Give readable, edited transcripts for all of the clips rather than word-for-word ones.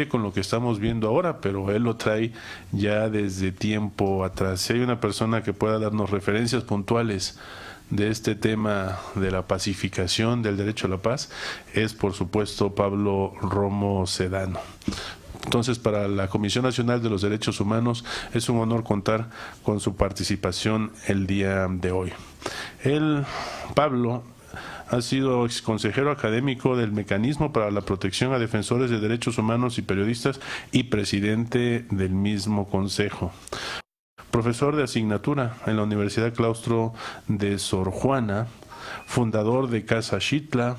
con lo que estamos viendo ahora, pero él lo trae ya desde tiempo atrás. Si hay una persona que pueda darnos referencias puntuales de este tema de la pacificación, del derecho a la paz, es por supuesto Pablo Romo Sedano. Entonces, para la Comisión Nacional de los Derechos Humanos es un honor contar con su participación el día de hoy. Pablo, ha sido exconsejero académico del Mecanismo para la Protección a Defensores de Derechos Humanos y Periodistas y presidente del mismo consejo. Profesor de asignatura en la Universidad Claustro de Sor Juana, fundador de Casa Xitla,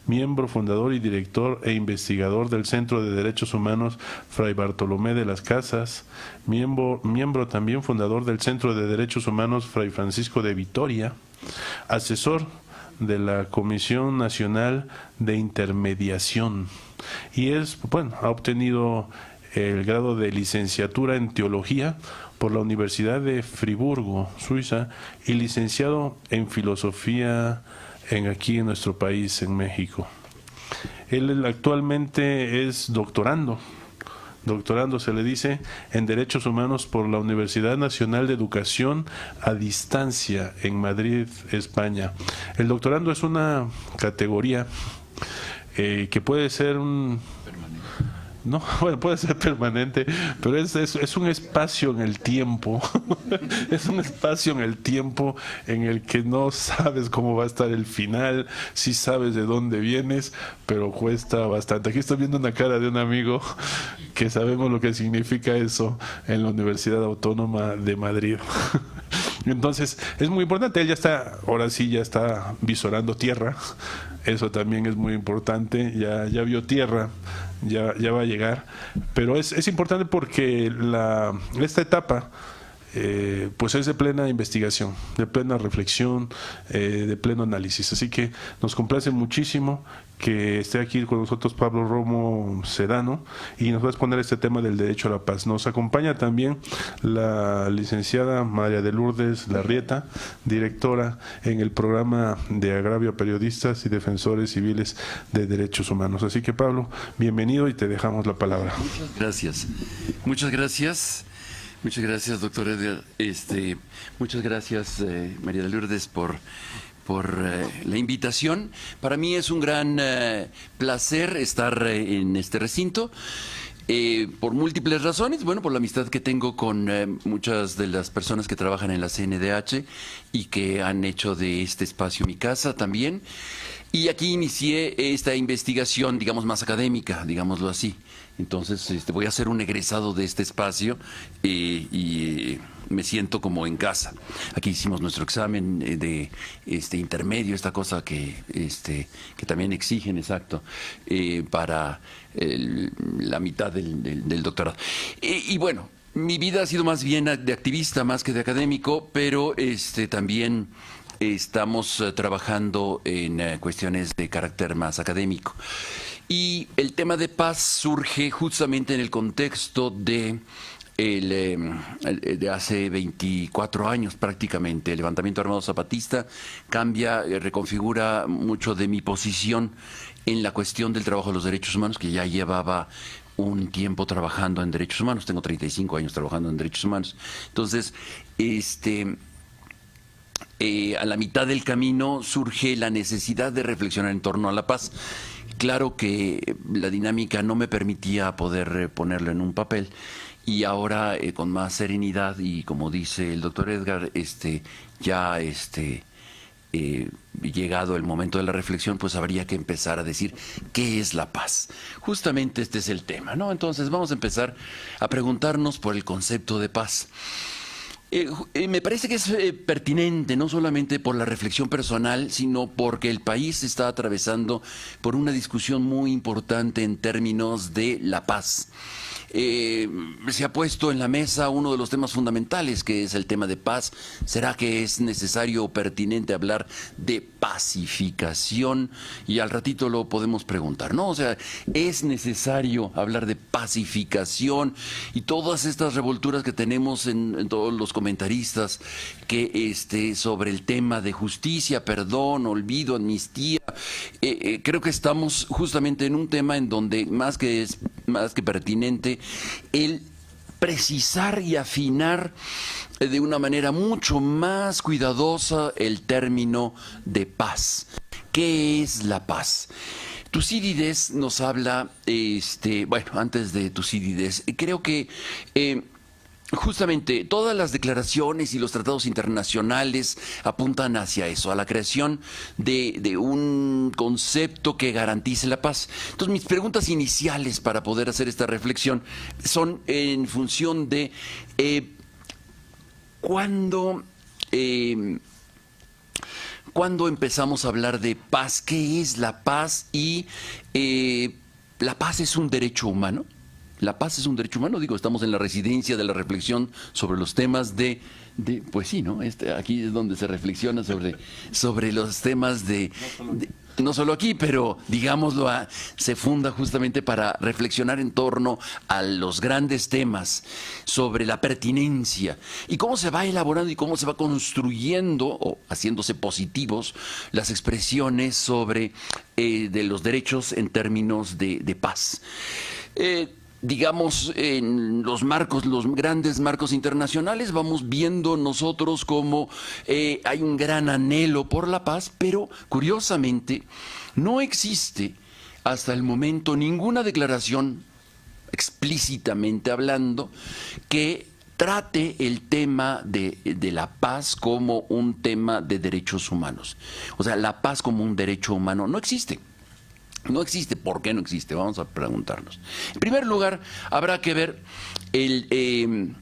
miembro fundador y director e investigador del Centro de Derechos Humanos Fray Bartolomé de las Casas, miembro también fundador del Centro de Derechos Humanos Fray Francisco de Vitoria, asesor de la Comisión Nacional de Intermediación y ha obtenido el grado de licenciatura en Teología por la Universidad de Friburgo, Suiza, y licenciado en Filosofía aquí en nuestro país, en México. Él actualmente es doctorando se le dice, en Derechos Humanos por la Universidad Nacional de Educación a Distancia en Madrid, España. El doctorando es una categoría que puede ser puede ser permanente, pero es un espacio en el tiempo, es un espacio en el tiempo en el que no sabes cómo va a estar el final, sí sabes de dónde vienes, pero cuesta bastante. Aquí estoy viendo una cara de un amigo que sabemos lo que significa eso en la Universidad Autónoma de Madrid. Entonces, es muy importante, él ahora sí ya está visorando tierra, eso también es muy importante, ya vio tierra, ya va a llegar, pero es importante porque esta etapa pues es de plena investigación, de plena reflexión, de pleno análisis, así que nos complace muchísimo que esté aquí con nosotros Pablo Romo Sedano y nos va a exponer este tema del derecho a la paz. Nos acompaña también la licenciada María de Lourdes Larrieta, directora en el programa de agravio a periodistas y defensores civiles de derechos humanos. Así que Pablo, bienvenido y te dejamos la palabra. Muchas gracias. Muchas gracias. Muchas gracias, doctor Edgar. Muchas gracias, María de Lourdes, por la invitación. Para mí es un gran placer estar en este recinto. Por múltiples razones, por la amistad que tengo con muchas de las personas que trabajan en la CNDH y que han hecho de este espacio mi casa también. Y aquí inicié esta investigación, digamos, más académica, digámoslo así. Entonces, voy a ser un egresado de este espacio y me siento como en casa. Aquí hicimos nuestro examen de intermedio, esta cosa que también exigen, exacto, para la mitad del doctorado. Y bueno, mi vida ha sido más bien de activista más que de académico, pero también estamos trabajando en cuestiones de carácter más académico. Y el tema de paz surge justamente en el contexto de hace 24 años prácticamente. El levantamiento armado zapatista cambia, reconfigura mucho de mi posición en la cuestión del trabajo de los derechos humanos, que ya llevaba un tiempo trabajando en derechos humanos. Tengo 35 años trabajando en derechos humanos. Entonces, a la mitad del camino surge la necesidad de reflexionar en torno a la paz. Claro que la dinámica no me permitía poder ponerlo en un papel y ahora con más serenidad y como dice el doctor Edgar, llegado el momento de la reflexión, pues habría que empezar a decir ¿qué es la paz? Justamente este es el tema, ¿no? Entonces vamos a empezar a preguntarnos por el concepto de paz. Me parece que es pertinente, no solamente por la reflexión personal, sino porque el país está atravesando por una discusión muy importante en términos de la paz. Se ha puesto en la mesa uno de los temas fundamentales, que es el tema de paz. ¿Será que es necesario o pertinente hablar de pacificación? Y al ratito lo podemos preguntar, ¿no? O sea, ¿es necesario hablar de pacificación? Y todas estas revolturas que tenemos en todos los comentaristas que sobre el tema de justicia, perdón, olvido, amnistía. Creo que estamos justamente en un tema en donde más que es más que pertinente el precisar y afinar de una manera mucho más cuidadosa el término de paz. ¿Qué es la paz? Tucídides nos habla, bueno, antes de Tucídides, creo que justamente todas las declaraciones y los tratados internacionales apuntan hacia eso, a la creación de un concepto que garantice la paz. Entonces, mis preguntas iniciales para poder hacer esta reflexión son en función de ¿cuándo empezamos a hablar de paz? ¿Qué es la paz? Y ¿la paz es un derecho humano? ¿La paz es un derecho humano? Digo, estamos en la residencia de la reflexión sobre los temas pues sí, ¿no? Aquí es donde se reflexiona sobre los temas no solo aquí, pero digámoslo, se funda justamente para reflexionar en torno a los grandes temas sobre la pertinencia y cómo se va elaborando y cómo se va construyendo o haciéndose positivos las expresiones sobre de los derechos en términos de paz. Digamos, en los grandes marcos internacionales, vamos viendo nosotros cómo hay un gran anhelo por la paz, pero curiosamente no existe hasta el momento ninguna declaración explícitamente hablando que trate el tema de la paz como un tema de derechos humanos. O sea, la paz como un derecho humano no existe. No existe. ¿Por qué no existe? Vamos a preguntarnos. En primer lugar, habrá que ver el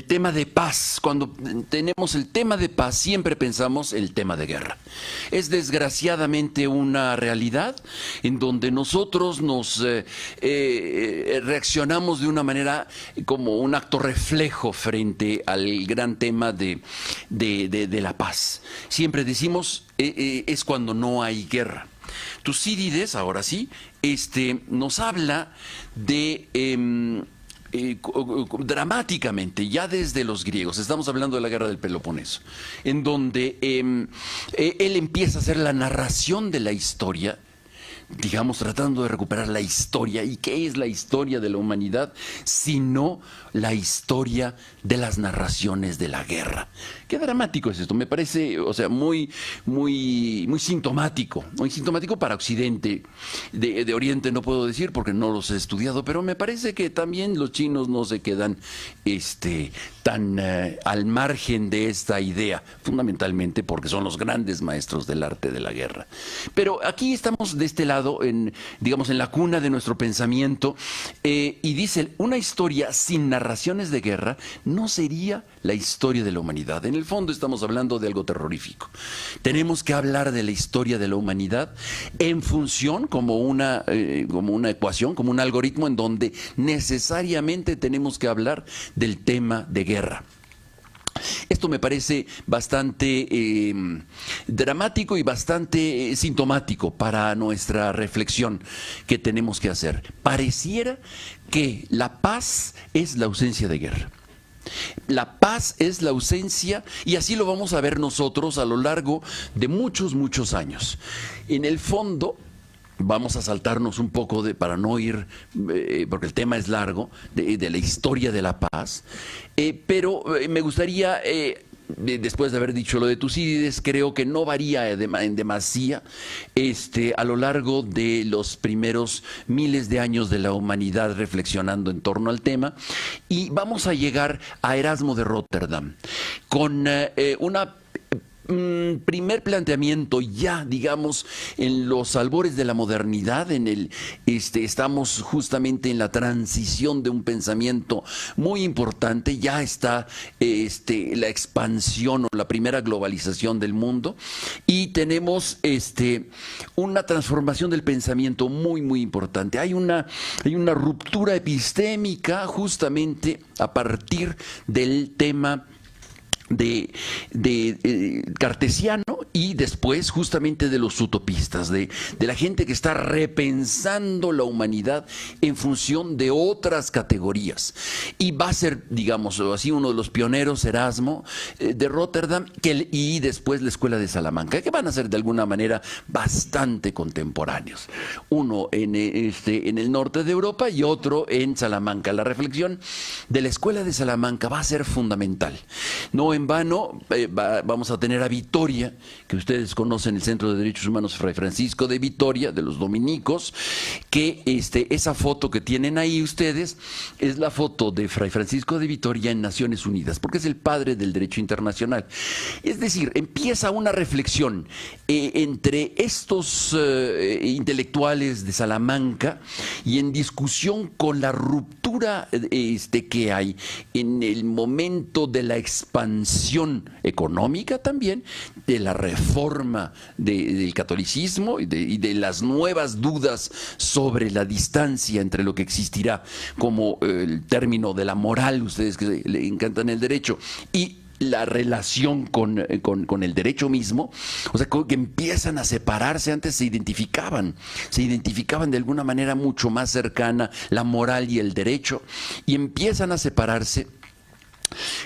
tema de paz. Cuando tenemos el tema de paz, siempre pensamos el tema de guerra. Es desgraciadamente una realidad en donde nosotros nos reaccionamos de una manera como un acto reflejo frente al gran tema de la paz. Siempre decimos, es cuando no hay guerra. Tucídides, ahora sí, nos habla de dramáticamente, ya desde los griegos, estamos hablando de la guerra del Peloponeso, en donde él empieza a hacer la narración de la historia, digamos, tratando de recuperar la historia. ¿Y qué es la historia de la humanidad? Sino la historia de las narraciones de la guerra. Qué dramático es esto, me parece, o sea, muy sintomático para Occidente. De Oriente no puedo decir porque no los he estudiado, pero me parece que también los chinos no se quedan tan al margen de esta idea, fundamentalmente porque son los grandes maestros del arte de la guerra. Pero aquí estamos de este lado, digamos, en la cuna de nuestro pensamiento, y dice, una historia sin narraciones de guerra no sería la historia de la humanidad. En el fondo estamos hablando de algo terrorífico. Tenemos que hablar de la historia de la humanidad en función, como una ecuación, como un algoritmo en donde necesariamente tenemos que hablar del tema de guerra. Esto me parece bastante dramático y bastante sintomático para nuestra reflexión que tenemos que hacer. Pareciera que la paz es la ausencia de guerra. La paz es la ausencia, y así lo vamos a ver nosotros a lo largo de muchos años. En el fondo, vamos a saltarnos un poco para no ir, porque el tema es largo, de la historia de la paz, pero me gustaría, después de haber dicho lo de Tucídides, creo que no varía en demasía a lo largo de los primeros miles de años de la humanidad reflexionando en torno al tema, y vamos a llegar a Erasmo de Róterdam con una primer planteamiento ya, digamos, en los albores de la modernidad, estamos justamente en la transición de un pensamiento muy importante. Ya está la expansión o la primera globalización del mundo, y tenemos una transformación del pensamiento muy importante. Hay una ruptura epistémica justamente a partir del tema de cartesiano y después justamente de los utopistas, de la gente que está repensando la humanidad en función de otras categorías. Y va a ser, digamos así, uno de los pioneros, Erasmo, de Rotterdam, y después la Escuela de Salamanca, que van a ser de alguna manera bastante contemporáneos. Uno en el norte de Europa y otro en Salamanca. La reflexión de la Escuela de Salamanca va a ser fundamental. No en vano vamos a tener a Vitoria, que ustedes conocen, el Centro de Derechos Humanos Fray Francisco de Vitoria, de los dominicos, que esa foto que tienen ahí ustedes es la foto de Fray Francisco de Vitoria en Naciones Unidas, porque es el padre del derecho internacional. Es decir, empieza una reflexión entre estos intelectuales de Salamanca y en discusión con la ruptura que hay en el momento de la expansión económica también, de la reforma del catolicismo y de las nuevas dudas sobre la distancia entre lo que existirá como el término de la moral, ustedes que le encantan el derecho, y la relación con el derecho mismo, o sea, que empiezan a separarse. Antes se identificaban de alguna manera mucho más cercana la moral y el derecho, y empiezan a separarse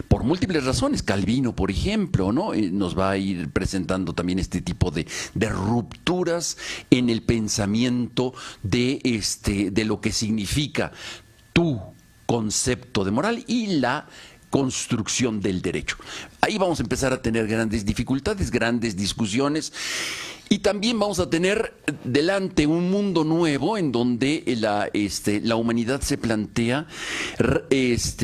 por múltiples razones. Calvino, por ejemplo, ¿no? Nos va a ir presentando también este tipo de rupturas en el pensamiento de lo que significa tu concepto de moral y la construcción del derecho. Ahí vamos a empezar a tener grandes dificultades, grandes discusiones, y también vamos a tener delante un mundo nuevo en donde la humanidad se plantea, pues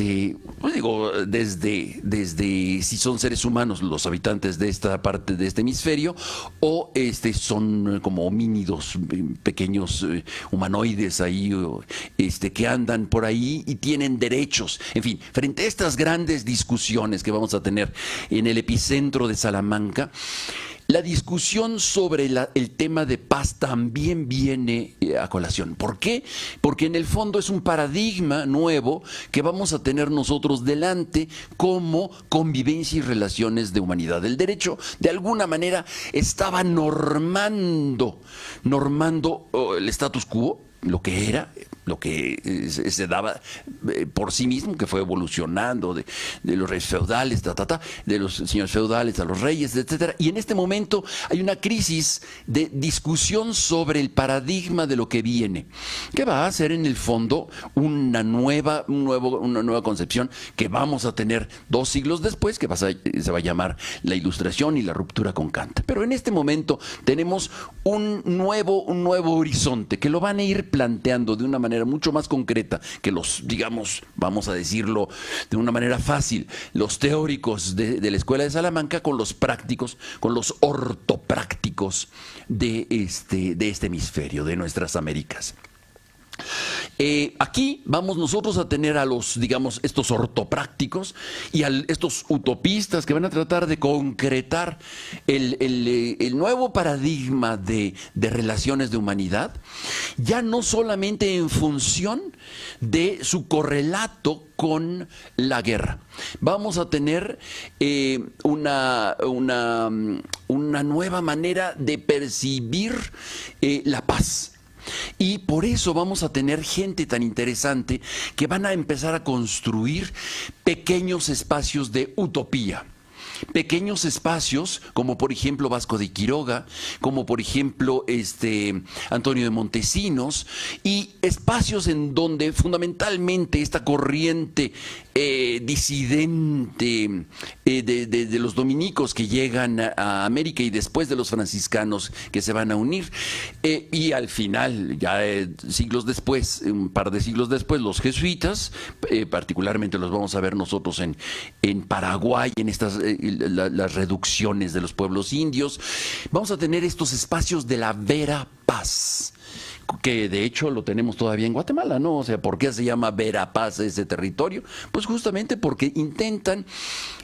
digo, desde si son seres humanos los habitantes de esta parte de este hemisferio, o son como homínidos, pequeños humanoides ahí, que andan por ahí y tienen derechos. En fin, frente a estas grandes discusiones que vamos a tener en el epicentro de Salamanca, la discusión sobre el tema de paz también viene a colación. ¿Por qué? Porque en el fondo es un paradigma nuevo que vamos a tener nosotros delante como convivencia y relaciones de humanidad. El derecho, de alguna manera, estaba normando el status quo, lo que era, lo que se daba por sí mismo, que fue evolucionando de los reyes feudales, de los señores feudales a los reyes, etcétera. Y en este momento hay una crisis de discusión sobre el paradigma de lo que viene, que va a ser en el fondo una nueva concepción que vamos a tener 2 siglos después, que se va a llamar la Ilustración y la ruptura con Kant. Pero en este momento tenemos un nuevo horizonte que lo van a ir planteando de una manera mucho más concreta que digamos, vamos a decirlo de una manera fácil, los teóricos de la Escuela de Salamanca con los prácticos, con los ortoprácticos de este hemisferio, de nuestras Américas. Aquí vamos nosotros a tener a estos ortoprácticos y a estos utopistas que van a tratar de concretar el nuevo paradigma de relaciones de humanidad, ya no solamente en función de su correlato con la guerra. Vamos a tener una nueva manera de percibir la paz. Y por eso vamos a tener gente tan interesante que van a empezar a construir pequeños espacios de utopía. Pequeños espacios como por ejemplo Vasco de Quiroga, como por ejemplo Antonio de Montesinos, y espacios en donde fundamentalmente esta corriente disidente de los dominicos que llegan a América y después de los franciscanos que se van a unir, y al final, ya siglos después, un par de siglos después, los jesuitas, particularmente los vamos a ver nosotros en Paraguay, en las reducciones de los pueblos indios. Vamos a tener estos espacios de la vera paz, que de hecho lo tenemos todavía en Guatemala, ¿no? O sea, ¿por qué se llama vera paz ese territorio? Pues justamente porque intentan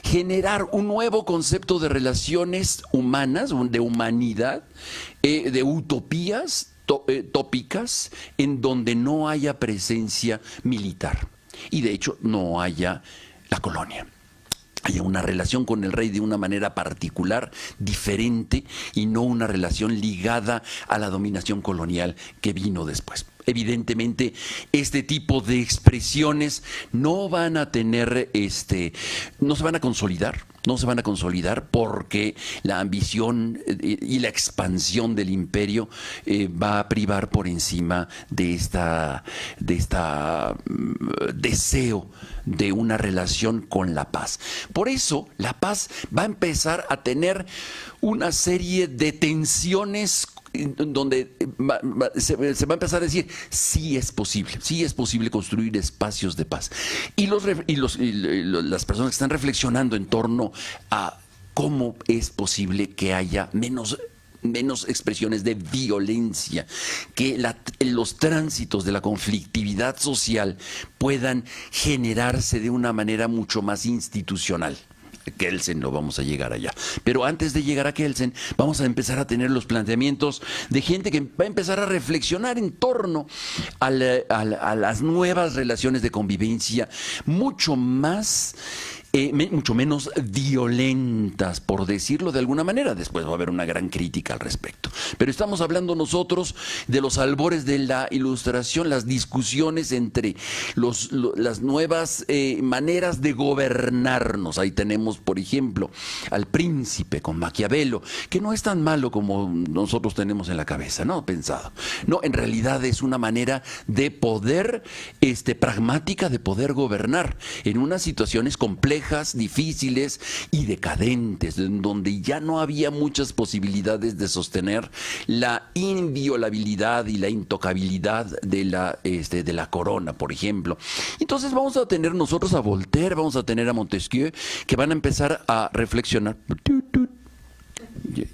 generar un nuevo concepto de relaciones humanas, de humanidad, de utopías tópicas, en donde no haya presencia militar y de hecho no haya la colonia. haya una relación con el rey de una manera particular, diferente, y no una relación ligada a la dominación colonial que vino después. Evidentemente, este tipo de expresiones no van a tener, no se van a consolidar. No se van a consolidar porque la ambición y la expansión del imperio va a privar por encima de esta deseo de una relación con la paz. Por eso, la paz va a empezar a tener una serie de tensiones donde se va a empezar a decir sí es posible construir espacios de paz. Y las personas que están reflexionando en torno a cómo es posible que haya menos expresiones de violencia, que los tránsitos de la conflictividad social puedan generarse de una manera mucho más institucional. Kelsen, lo vamos a llegar allá. Pero antes de llegar a Kelsen, vamos a empezar a tener los planteamientos de gente que va a empezar a reflexionar en torno a las nuevas relaciones de convivencia, mucho menos violentas, por decirlo de alguna manera. Después va a haber una gran crítica al respecto. Pero estamos hablando nosotros de los albores de la Ilustración, las discusiones entre las nuevas maneras de gobernarnos. Ahí tenemos, por ejemplo, al príncipe con Maquiavelo, que no es tan malo como nosotros tenemos en la cabeza, ¿no? Pensado. No, en realidad es una manera de poder, pragmática, de poder gobernar en unas situaciones complejas, difíciles y decadentes, en donde ya no había muchas posibilidades de sostener la inviolabilidad y la intocabilidad de la corona, por ejemplo. Entonces vamos a tener nosotros a Voltaire, vamos a tener a Montesquieu, que van a empezar a reflexionar.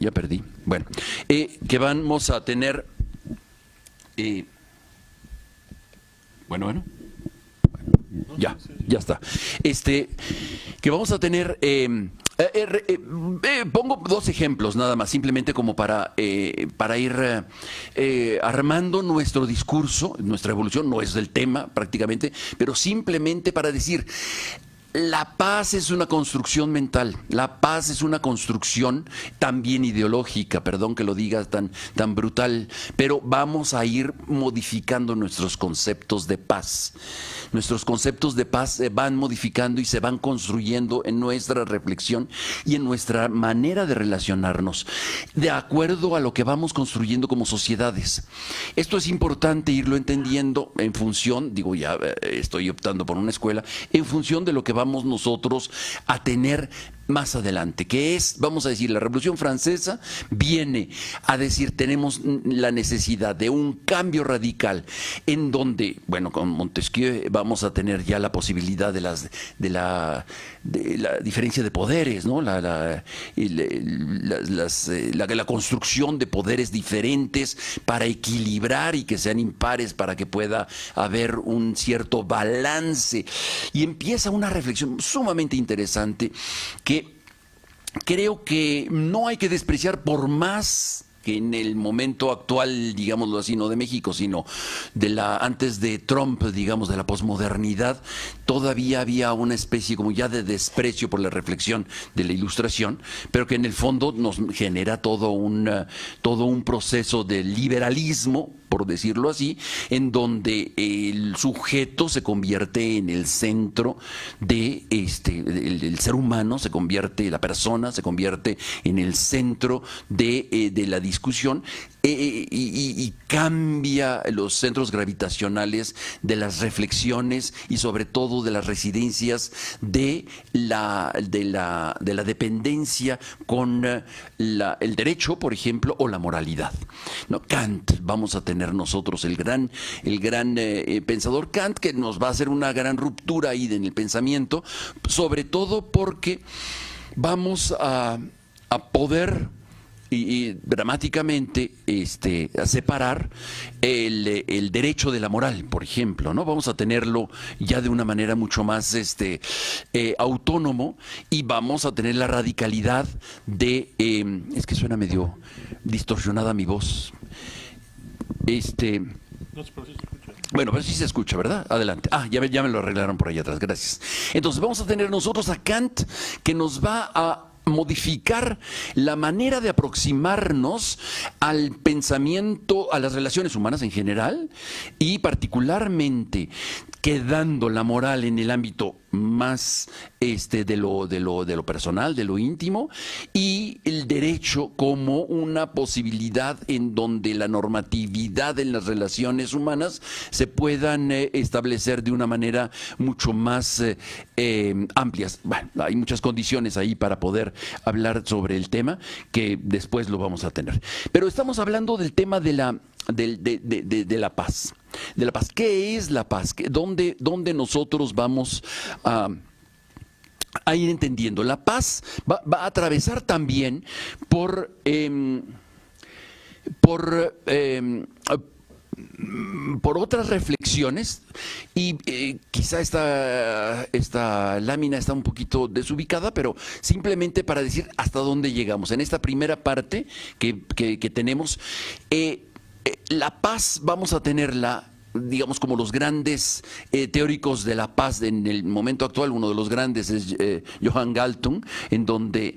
Ya perdí. Bueno, que vamos a tener... Bueno. Ya está. Que vamos a tener... pongo dos ejemplos nada más, simplemente como para ir armando nuestro discurso, nuestra evolución. No es el tema prácticamente, pero simplemente para decir... La paz es una construcción mental, la paz es una construcción también ideológica, perdón que lo diga tan brutal, pero vamos a ir modificando nuestros conceptos de paz. Nuestros conceptos de paz se van modificando y se van construyendo en nuestra reflexión y en nuestra manera de relacionarnos, de acuerdo a lo que vamos construyendo como sociedades. Esto es importante irlo entendiendo en función, ya estoy optando por una escuela, en función de lo que vamos nosotros a tener más adelante, que es, vamos a decir, la Revolución Francesa viene a decir, tenemos la necesidad de un cambio radical en donde, bueno, con Montesquieu vamos a tener ya la posibilidad de la diferencia de poderes, ¿no? La construcción de poderes diferentes para equilibrar y que sean impares, para que pueda haber un cierto balance. Y empieza una reflexión sumamente interesante que creo que no hay que despreciar, por más que en el momento actual, digámoslo así, no de México, sino antes de Trump, digamos, de la posmodernidad, todavía había una especie como ya de desprecio por la reflexión de la Ilustración, pero que en el fondo nos genera todo un proceso de liberalismo, por decirlo así, en donde el sujeto se convierte en el centro del ser humano, la persona se convierte en el centro de la discusión y cambia los centros gravitacionales de las reflexiones y sobre todo de las residencias de la dependencia con el derecho, por ejemplo, o la moralidad. ¿No? Kant, vamos a tener nosotros el gran pensador Kant, que nos va a hacer una gran ruptura ahí en el pensamiento, sobre todo porque vamos a poder y dramáticamente a separar el derecho de la moral, por ejemplo, ¿no? Vamos a tenerlo ya de una manera mucho más autónomo, y vamos a tener la radicalidad de es que suena medio distorsionada mi voz. Bueno, pero sí se escucha, ¿verdad? Adelante. Ya me lo arreglaron por ahí atrás, gracias. Entonces vamos a tener nosotros a Kant, que nos va a modificar la manera de aproximarnos al pensamiento, a las relaciones humanas en general, y particularmente quedando la moral en el ámbito más de lo personal, de lo íntimo, y el derecho como una posibilidad en donde la normatividad en las relaciones humanas se puedan establecer de una manera mucho más amplias. Bueno, hay muchas condiciones ahí para poder hablar sobre el tema, que después lo vamos a tener. Pero estamos hablando del tema de la paz. De la paz. ¿Qué es la paz? ¿Dónde nosotros vamos a ir entendiendo? La paz va a atravesar también por otras reflexiones, y quizá esta lámina está un poquito desubicada, pero simplemente para decir hasta dónde llegamos. En esta primera parte que tenemos, la paz vamos a tenerla, digamos, como los grandes teóricos de la paz en el momento actual. Uno de los grandes es Johann Galtung, en donde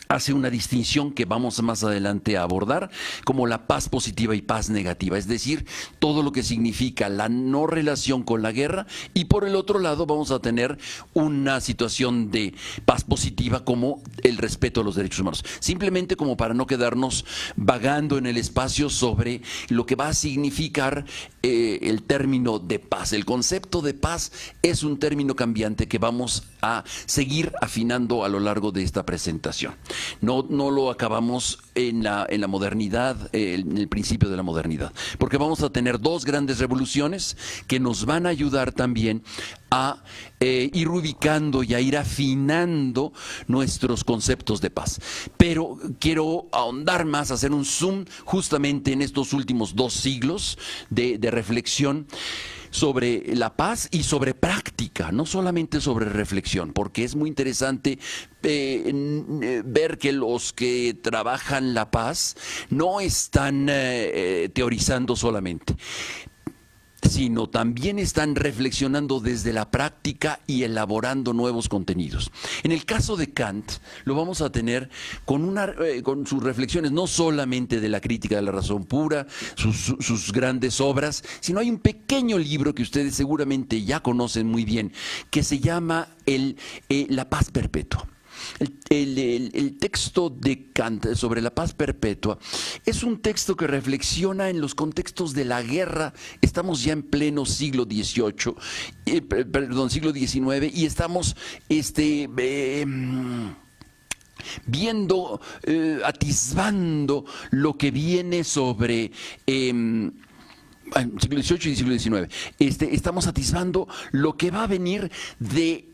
hace una distinción que vamos más adelante a abordar, como la paz positiva y paz negativa, es decir, todo lo que significa la no relación con la guerra, y por el otro lado vamos a tener una situación de paz positiva como el respeto a los derechos humanos, simplemente como para no quedarnos vagando en el espacio sobre lo que va a significar el término de paz. El concepto de paz es un término cambiante que vamos a seguir afinando a lo largo de esta presentación. No lo acabamos en la modernidad, en el principio de la modernidad, porque vamos a tener dos grandes revoluciones que nos van a ayudar también a ir ubicando y a ir afinando nuestros conceptos de paz. Pero quiero ahondar más, hacer un zoom justamente en estos últimos 2 siglos de reflexión sobre la paz y sobre práctica, no solamente sobre reflexión, porque es muy interesante ver que los que trabajan la paz no están teorizando solamente, sino también están reflexionando desde la práctica y elaborando nuevos contenidos. En el caso de Kant, lo vamos a tener con sus reflexiones, no solamente de la crítica de la razón pura, sus grandes obras, sino hay un pequeño libro que ustedes seguramente ya conocen muy bien, que se llama La paz perpetua. El texto de Kant sobre la paz perpetua es un texto que reflexiona en los contextos de la guerra. Estamos ya en pleno siglo XVIII, siglo XIX, y estamos viendo, atisbando lo que viene sobre siglo XVIII y siglo XIX. Estamos atisbando lo que va a venir de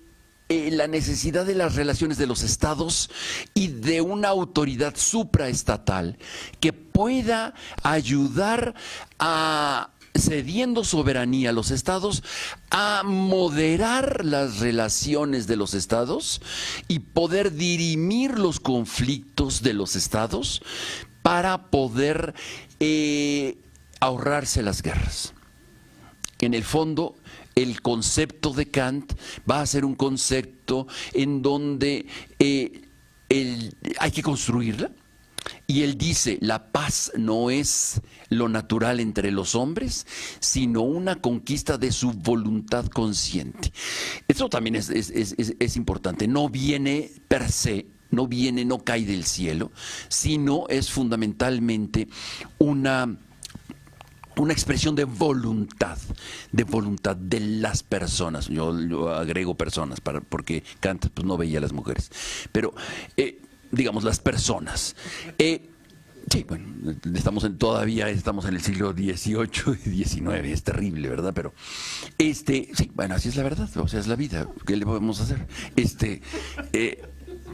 la necesidad de las relaciones de los estados y de una autoridad supraestatal que pueda ayudar a, cediendo soberanía a los estados, a moderar las relaciones de los estados y poder dirimir los conflictos de los estados para poder ahorrarse las guerras. En el fondo, el concepto de Kant va a ser un concepto en donde hay que construirla, y él dice: la paz no es lo natural entre los hombres, sino una conquista de su voluntad consciente. Eso también es importante. No viene per se, no cae del cielo, sino es fundamentalmente una expresión de voluntad de las personas. Yo agrego personas porque Kant pues no veía a las mujeres, pero digamos las personas. Sí, bueno, todavía estamos en el siglo XVIII y XIX, es terrible, ¿verdad? Pero sí, bueno, así es la verdad, o sea, es la vida, ¿qué le podemos hacer?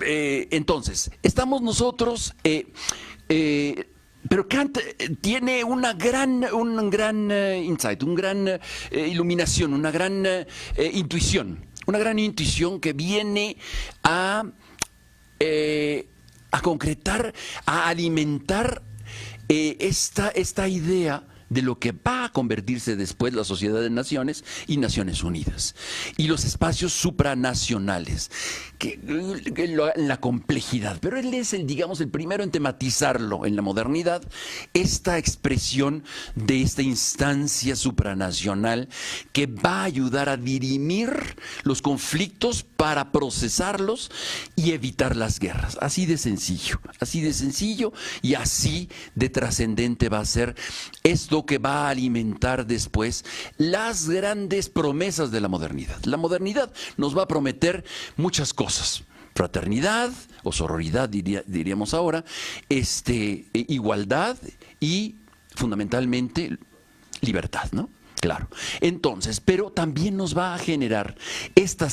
Entonces, estamos nosotros. Pero Kant tiene un gran insight, una gran iluminación, una gran intuición que viene a concretar, a alimentar esta idea de lo que va a convertirse después la Sociedad de Naciones y Naciones Unidas. Y los espacios supranacionales, la complejidad. Pero él es digamos, el primero en tematizarlo en la modernidad, esta expresión de esta instancia supranacional que va a ayudar a dirimir los conflictos para procesarlos y evitar las guerras. Así de sencillo y así de trascendente va a ser esto que va a alimentar después las grandes promesas de la modernidad. La modernidad nos va a prometer muchas cosas. Fraternidad o sororidad diríamos ahora, igualdad y fundamentalmente libertad, ¿no? Claro. Entonces, pero también nos va a generar esta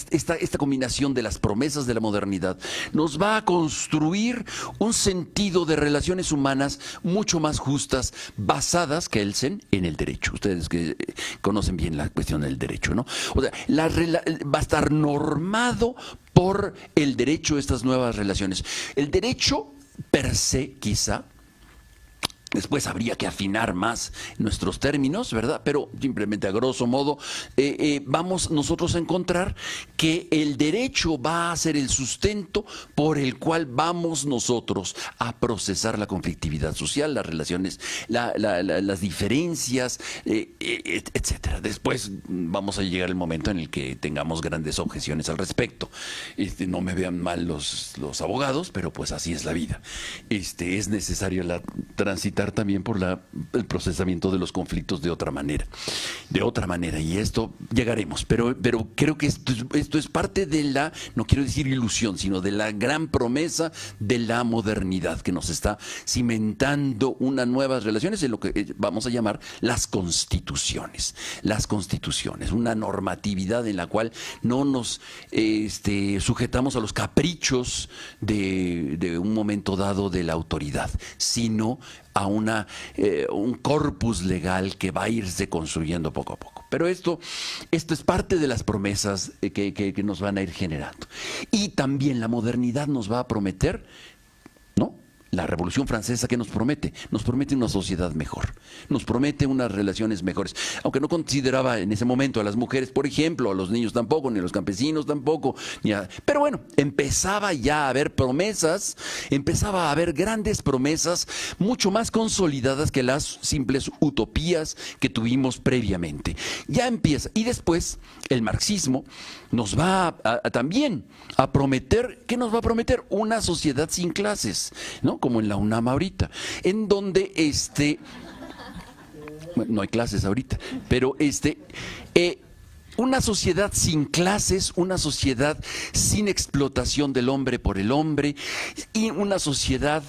combinación de las promesas de la modernidad, nos va a construir un sentido de relaciones humanas mucho más justas, basadas, Kelsen, en el derecho. Ustedes que conocen bien la cuestión del derecho, ¿no? O sea, va a estar normado por el derecho estas nuevas relaciones. El derecho per se, quizá, después habría que afinar más nuestros términos, ¿verdad? Pero simplemente a grosso modo vamos nosotros a encontrar que el derecho va a ser el sustento por el cual vamos nosotros a procesar la conflictividad social, las relaciones, las diferencias, etcétera. Después vamos a llegar el momento en el que tengamos grandes objeciones al respecto. No me vean mal los abogados, pero pues así es la vida. Es necesario transitar también por el procesamiento de los conflictos de otra manera, y esto llegaremos, pero creo que esto es parte de no quiero decir ilusión, sino de la gran promesa de la modernidad que nos está cimentando unas nuevas relaciones en lo que vamos a llamar las constituciones, una normatividad en la cual no nos sujetamos a los caprichos de un momento dado de la autoridad, sino a un corpus legal que va a irse construyendo poco a poco. Pero esto es parte de las promesas que nos van a ir generando. Y también la modernidad nos va a prometer, ¿no? La Revolución Francesa, ¿qué nos promete? Nos promete una sociedad mejor, nos promete unas relaciones mejores, aunque no consideraba en ese momento a las mujeres, por ejemplo, a los niños tampoco, ni a los campesinos tampoco, pero bueno, empezaba ya a haber promesas, empezaba a haber grandes promesas, mucho más consolidadas que las simples utopías que tuvimos previamente. Ya empieza, y después el marxismo nos va también a prometer, ¿qué nos va a prometer? Una sociedad sin clases, ¿no? Como en la UNAM ahorita, en donde bueno, no hay clases ahorita, pero una sociedad sin clases, una sociedad sin explotación del hombre por el hombre, y una sociedad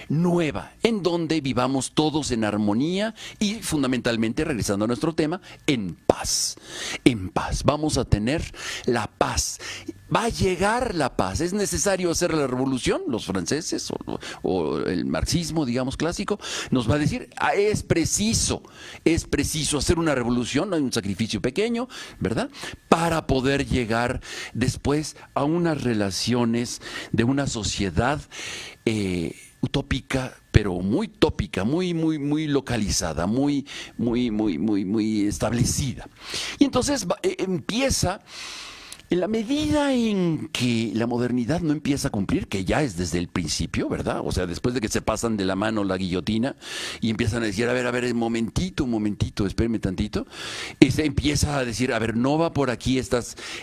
nueva, en donde vivamos todos en armonía y fundamentalmente, regresando a nuestro tema, en paz. En paz. Vamos a tener la paz. Va a llegar la paz. ¿Es necesario hacer la revolución? Los franceses o el marxismo, digamos, clásico, nos va a decir, es preciso hacer una revolución, hay un sacrificio pequeño, ¿verdad? Para poder llegar después a unas relaciones de una sociedad utópica, pero muy tópica, muy localizada, muy establecida. Y entonces empieza, en la medida en que la modernidad no empieza a cumplir, que ya es desde el principio, ¿verdad? O sea, después de que se pasan de la mano la guillotina y empiezan a decir, a ver, un momentito, espérame tantito, empieza a decir, a ver, no va por aquí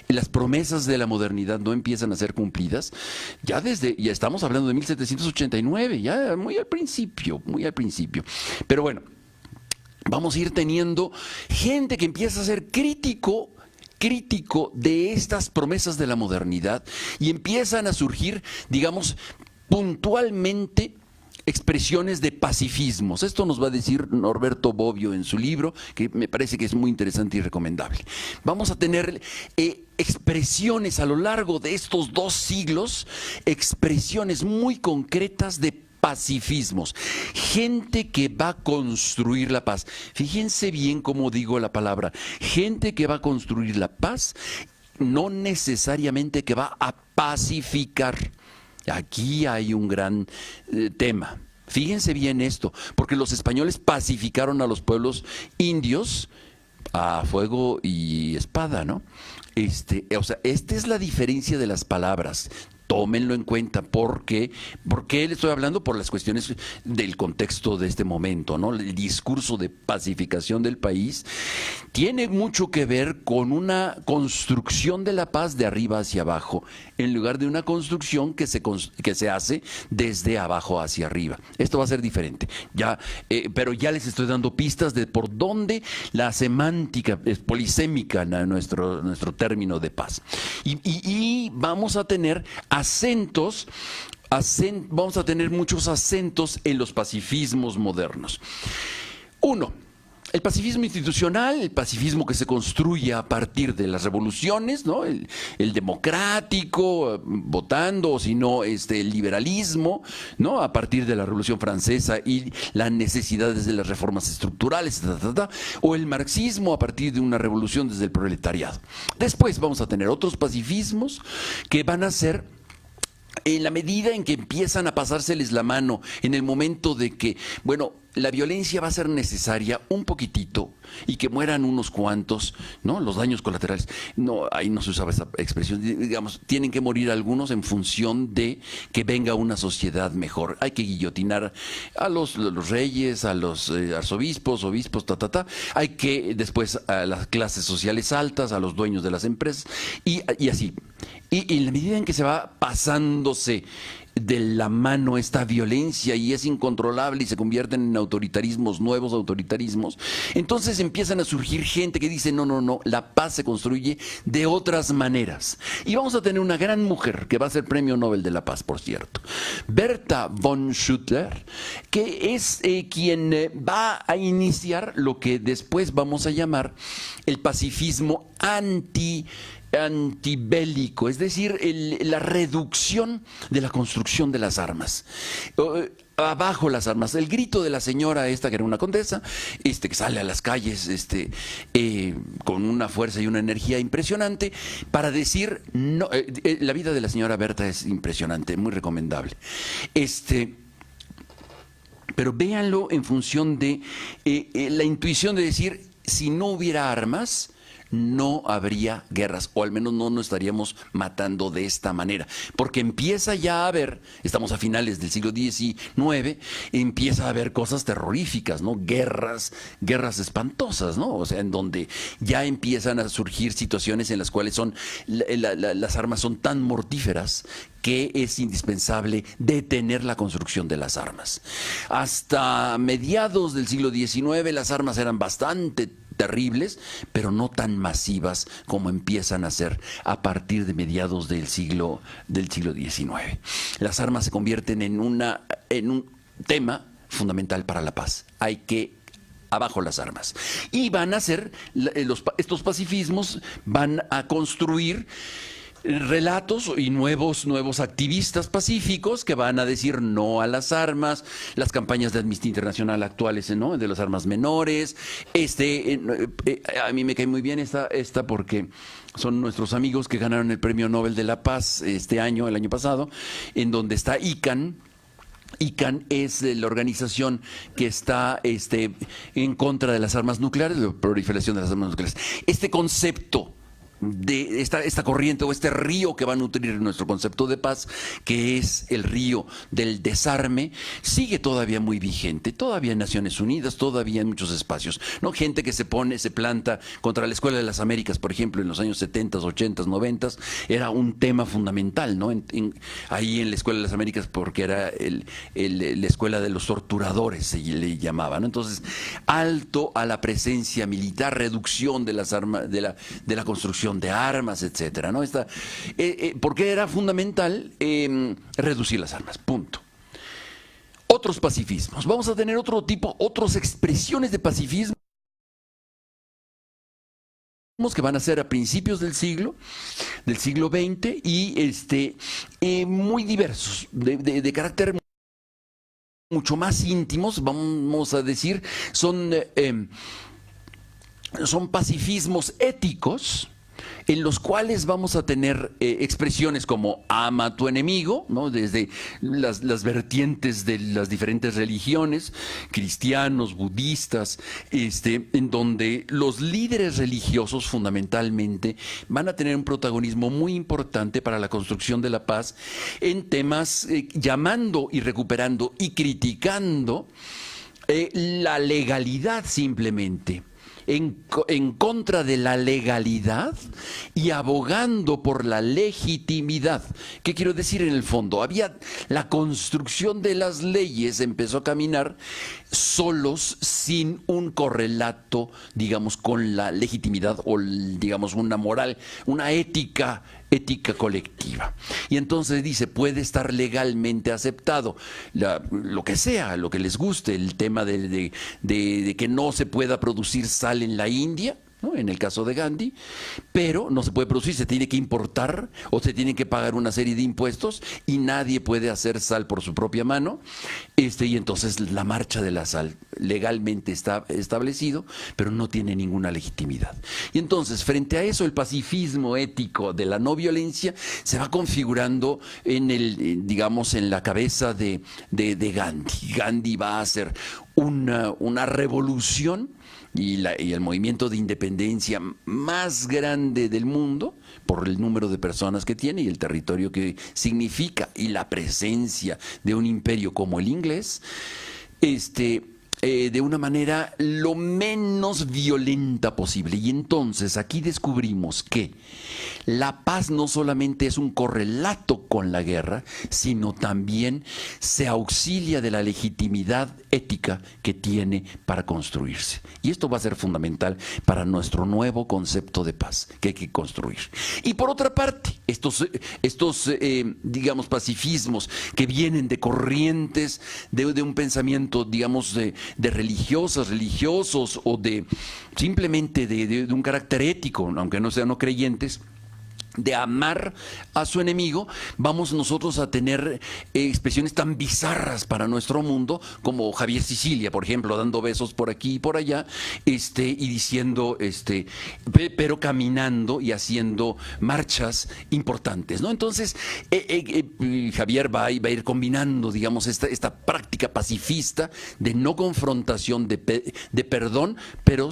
las promesas de la modernidad no empiezan a ser cumplidas, ya estamos hablando de 1789, ya muy al principio. Pero bueno, vamos a ir teniendo gente que empieza a ser crítico de estas promesas de la modernidad y empiezan a surgir, digamos, puntualmente expresiones de pacifismos. Esto nos va a decir Norberto Bobbio en su libro, que me parece que es muy interesante y recomendable. Vamos a tener expresiones a lo largo de estos 2 siglos, expresiones muy concretas de pacifismos, gente que va a construir la paz. Fíjense bien cómo digo la palabra, gente que va a construir la paz, no necesariamente que va a pacificar. Aquí hay un gran tema. Fíjense bien esto, porque los españoles pacificaron a los pueblos indios a fuego y espada, ¿no? O sea, esta es la diferencia de las palabras. Tómenlo en cuenta. ¿Por qué? ¿Por qué le estoy hablando? Por las cuestiones del contexto de este momento, ¿no? El discurso de pacificación del país tiene mucho que ver con una construcción de la paz de arriba hacia abajo, en lugar de una construcción que se hace desde abajo hacia arriba. Esto va a ser diferente. Pero ya les estoy dando pistas de por dónde la semántica es polisémica, nuestro término de paz. Y vamos a tener vamos a tener muchos acentos en los pacifismos modernos. Uno, el pacifismo institucional, el pacifismo que se construye a partir de las revoluciones, ¿no? El democrático, votando, o si no, el liberalismo, ¿no? A partir de la Revolución Francesa y las necesidades de las reformas estructurales, o el marxismo a partir de una revolución desde el proletariado. Después vamos a tener otros pacifismos que van a ser, en la medida en que empiezan a pasárseles la mano, en el momento de que, bueno, la violencia va a ser necesaria un poquitito y que mueran unos cuantos, ¿no? Los daños colaterales. No, ahí no se usaba esa expresión. Digamos, tienen que morir algunos en función de que venga una sociedad mejor. Hay que guillotinar a los reyes, a los arzobispos, obispos, Hay que después a las clases sociales altas, a los dueños de las empresas y así. Y en la medida en que se va pasándose de la mano esta violencia y es incontrolable y se convierten en autoritarismos, nuevos autoritarismos, entonces empiezan a surgir gente que dice no, la paz se construye de otras maneras. Y vamos a tener una gran mujer que va a ser Premio Nobel de la Paz, por cierto, Berta von Schutter, que es quien va a iniciar lo que después vamos a llamar el pacifismo antibélico, es decir, la reducción de la construcción de las armas. Abajo las armas. El grito de la señora esta, que era una condesa, que sale a las calles con una fuerza y una energía impresionante para decir, no, la vida de la señora Berta es impresionante, muy recomendable. Pero véanlo en función de la intuición de decir, si no hubiera armas, no habría guerras, o al menos no nos estaríamos matando de esta manera, porque empieza ya a haber, estamos a finales del siglo XIX, empieza a haber cosas terroríficas, ¿no? Guerras espantosas, ¿no? O sea, en donde ya empiezan a surgir situaciones en las cuales las armas son tan mortíferas que es indispensable detener la construcción de las armas. Hasta mediados del siglo XIX las armas eran bastante terribles, pero no tan masivas como empiezan a ser a partir de mediados del siglo XIX. Las armas se convierten en un tema fundamental para la paz. Hay que abajo las armas. Y van a ser, estos pacifismos van a construir relatos y nuevos activistas pacíficos que van a decir no a las armas, las campañas de Amnistía Internacional actuales, ¿no? De las armas menores. A mí me cae muy bien esta porque son nuestros amigos que ganaron el Premio Nobel de la Paz el año pasado, en donde está ICANN. ICANN es la organización que está en contra de las armas nucleares, de la proliferación de las armas nucleares. Este concepto de esta corriente o este río que va a nutrir nuestro concepto de paz, que es el río del desarme, sigue todavía muy vigente, todavía en Naciones Unidas, todavía en muchos espacios, ¿no? Gente que se planta contra la Escuela de las Américas, por ejemplo, en los años 70, 80, 90, era un tema fundamental, ¿no? Ahí en la Escuela de las Américas, porque era la escuela de los torturadores, se le llamaba, ¿no? Entonces, alto a la presencia militar, reducción de las armas, de la construcción de armas, etcétera, ¿no? Porque era fundamental reducir las armas, punto. Otros pacifismos. Vamos a tener otras expresiones de pacifismo que van a ser a principios del siglo XX y muy diversos, de carácter mucho más íntimos, vamos a decir, son pacifismos éticos, en los cuales vamos a tener expresiones como ama a tu enemigo, ¿no? Desde las vertientes de las diferentes religiones, cristianos, budistas, en donde los líderes religiosos fundamentalmente van a tener un protagonismo muy importante para la construcción de la paz en temas llamando y recuperando y criticando la legalidad simplemente. En contra de la legalidad y abogando por la legitimidad. ¿Qué quiero decir en el fondo? La construcción de las leyes empezó a caminar solos, sin un correlato, digamos, con la legitimidad o, digamos, una moral, una ética colectiva. Y entonces dice, puede estar legalmente aceptado lo que sea, lo que les guste, el tema de que no se pueda producir sal en la India, ¿no? En el caso de Gandhi, pero no se puede producir, se tiene que importar o se tienen que pagar una serie de impuestos y nadie puede hacer sal por su propia mano, y entonces la marcha de la sal legalmente está establecido, pero no tiene ninguna legitimidad. Y entonces, frente a eso, el pacifismo ético de la no violencia se va configurando digamos, en la cabeza de Gandhi. Gandhi va a hacer una revolución y el movimiento de independencia más grande del mundo, por el número de personas que tiene y el territorio que significa y la presencia de un imperio como el inglés, de una manera lo menos violenta posible. Y entonces aquí descubrimos que la paz no solamente es un correlato con la guerra, sino también se auxilia de la legitimidad ética que tiene para construirse. Y esto va a ser fundamental para nuestro nuevo concepto de paz que hay que construir. Y por otra parte, estos digamos, pacifismos que vienen de corrientes de un pensamiento, digamos, de religiosos o simplemente de un carácter ético, aunque no sean no creyentes, de amar a su enemigo, vamos nosotros a tener expresiones tan bizarras para nuestro mundo como Javier Sicilia, por ejemplo, dando besos por aquí y por allá, y diciendo, pero caminando y haciendo marchas importantes, ¿no? Entonces, Javier va a ir combinando, digamos, esta práctica pacifista de no confrontación, de perdón, pero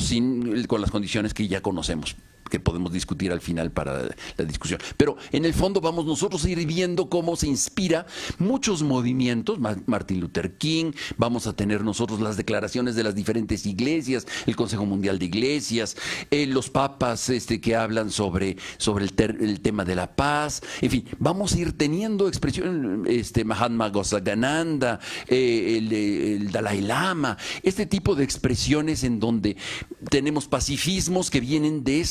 con las condiciones que ya conocemos, que podemos discutir al final para la discusión. Pero en el fondo vamos nosotros a ir viendo cómo se inspira muchos movimientos, Martin Luther King, vamos a tener nosotros las declaraciones de las diferentes iglesias, el Consejo Mundial de Iglesias, los papas que hablan sobre el tema de la paz, en fin, vamos a ir teniendo expresión, Mahatma Goshagananda, el Dalai Lama, este tipo de expresiones en donde tenemos pacifismos que vienen de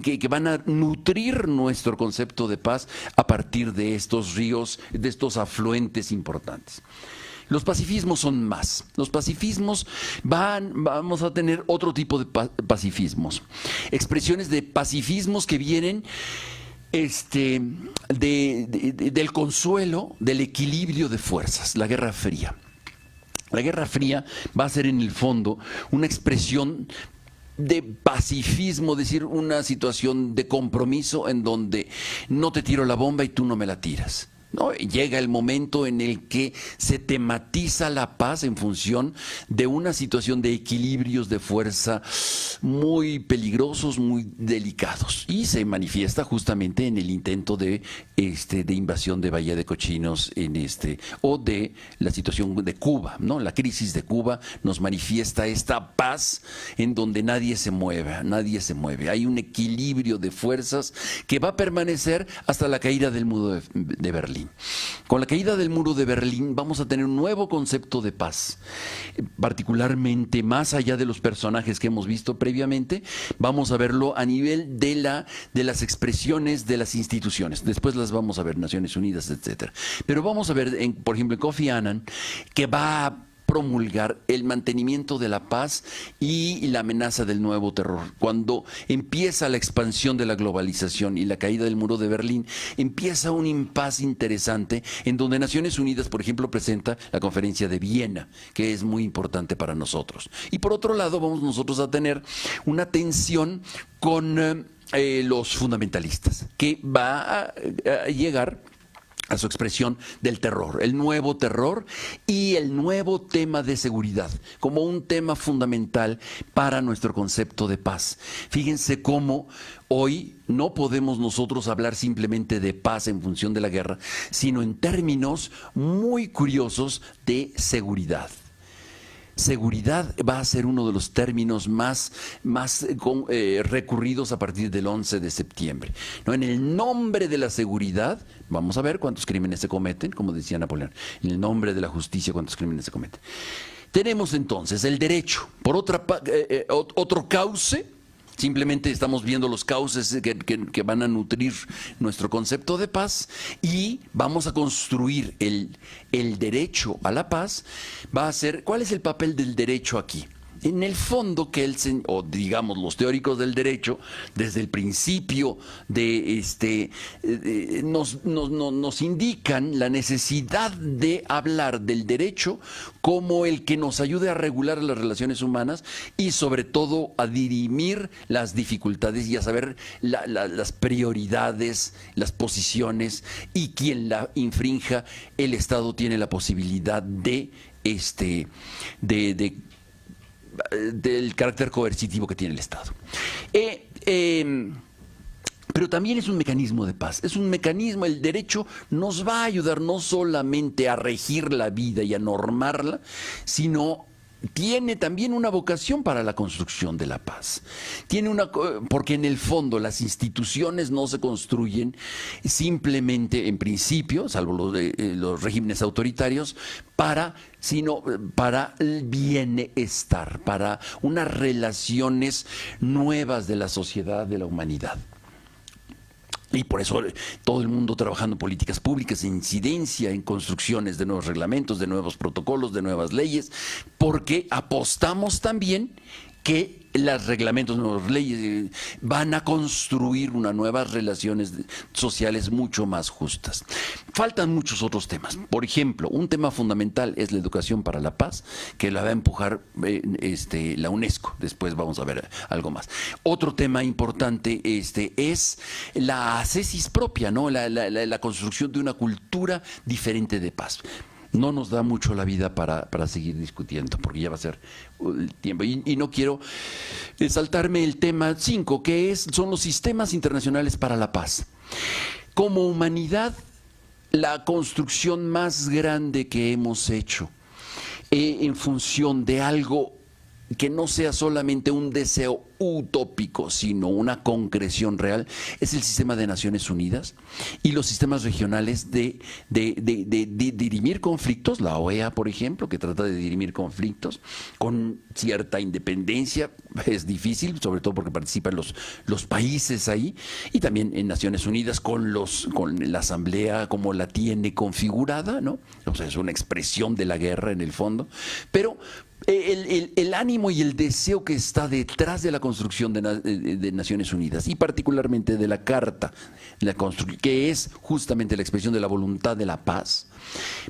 que van a nutrir nuestro concepto de paz a partir de estos ríos, de estos afluentes importantes. Los pacifismos son más. Los pacifismos vamos a tener otro tipo de pacifismos. Expresiones de pacifismos que vienen del consuelo, del equilibrio de fuerzas, la Guerra Fría. La Guerra Fría va a ser en el fondo una expresión de pacifismo, es decir, una situación de compromiso en donde no te tiro la bomba y tú no me la tiras, ¿no? Llega el momento en el que se tematiza la paz en función de una situación de equilibrios de fuerza muy peligrosos, muy delicados, y se manifiesta justamente en el intento de invasión de Bahía de Cochinos o de la situación de Cuba, ¿no? La crisis de Cuba nos manifiesta esta paz en donde nadie se mueve. Hay un equilibrio de fuerzas que va a permanecer hasta la caída del muro de Berlín. Con la caída del muro de Berlín vamos a tener un nuevo concepto de paz, particularmente más allá de los personajes que hemos visto previamente, vamos a verlo a nivel de las expresiones de las instituciones. Después las vamos a ver, Naciones Unidas, etcétera. Pero vamos a ver, por ejemplo, Kofi Annan, que va a promulgar el mantenimiento de la paz y la amenaza del nuevo terror. Cuando empieza la expansión de la globalización y la caída del muro de Berlín, empieza un impasse interesante en donde Naciones Unidas, por ejemplo, presenta la conferencia de Viena, que es muy importante para nosotros. Y por otro lado, vamos nosotros a tener una tensión con los fundamentalistas, que va a llegar a su expresión del terror, el nuevo terror y el nuevo tema de seguridad, como un tema fundamental para nuestro concepto de paz. Fíjense cómo hoy no podemos nosotros hablar simplemente de paz en función de la guerra, sino en términos muy curiosos de seguridad. Seguridad va a ser uno de los términos más recurridos a partir del 11 de septiembre. ¿No? En el nombre de la seguridad, vamos a ver cuántos crímenes se cometen, como decía Napoleón. En el nombre de la justicia, cuántos crímenes se cometen. Tenemos entonces el derecho, por otro cauce. Simplemente estamos viendo los cauces que van a nutrir nuestro concepto de paz y vamos a construir el derecho a la paz. Va a ser, ¿cuál es el papel del derecho aquí? En el fondo que o digamos los teóricos del derecho, desde el principio nos indican la necesidad de hablar del derecho como el que nos ayude a regular las relaciones humanas y sobre todo a dirimir las dificultades y a saber las prioridades, las posiciones, y quien la infrinja, el Estado tiene la posibilidad del carácter coercitivo que tiene el Estado. Pero también es un mecanismo de paz, es un mecanismo, el derecho nos va a ayudar no solamente a regir la vida y a normarla, sino tiene también una vocación para la construcción de la paz. Porque en el fondo las instituciones no se construyen simplemente en principio, salvo los regímenes autoritarios, sino para el bienestar, para unas relaciones nuevas de la sociedad, de la humanidad. Y por eso todo el mundo trabajando en políticas públicas, en incidencia, en construcciones de nuevos reglamentos, de nuevos protocolos, de nuevas leyes, porque apostamos también que los reglamentos, nuevas leyes van a construir unas nuevas relaciones sociales mucho más justas. Faltan muchos otros temas. Por ejemplo, un tema fundamental es la educación para la paz, que la va a empujar la UNESCO. Después vamos a ver algo más. Otro tema importante es la ascesis propia, ¿no? La construcción de una cultura diferente de paz. No nos da mucho la vida para seguir discutiendo, porque ya va a ser el tiempo. Y no quiero saltarme el tema 5, que son los sistemas internacionales para la paz. Como humanidad, la construcción más grande que hemos hecho en función de algo que no sea solamente un deseo utópico, sino una concreción real, es el sistema de Naciones Unidas y los sistemas regionales de dirimir conflictos, la OEA, por ejemplo, que trata de dirimir conflictos con cierta independencia. Es difícil, sobre todo porque participan los países ahí, y también en Naciones Unidas con la Asamblea como la tiene configurada, ¿no? O sea, es una expresión de la guerra en el fondo, pero el ánimo y el deseo que está detrás de la construcción de Naciones Unidas, y particularmente de la Carta, que es justamente la expresión de la voluntad de la paz,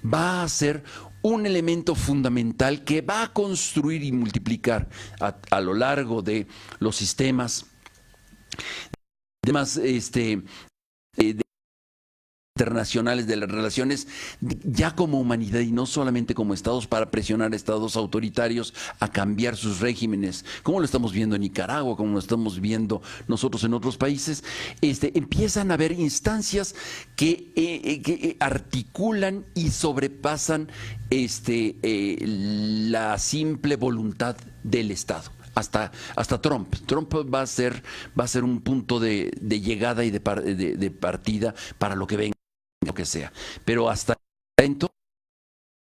va a ser un elemento fundamental que va a construir y multiplicar a lo largo de los sistemas internacionales de las relaciones, ya como humanidad y no solamente como estados, para presionar a estados autoritarios a cambiar sus regímenes, como lo estamos viendo en Nicaragua, como lo estamos viendo nosotros en otros países. Empiezan a haber instancias que articulan y sobrepasan la simple voluntad del Estado. Hasta Trump. Trump va a ser un punto de llegada y de partida para lo que venga, lo que sea. Pero hasta entonces,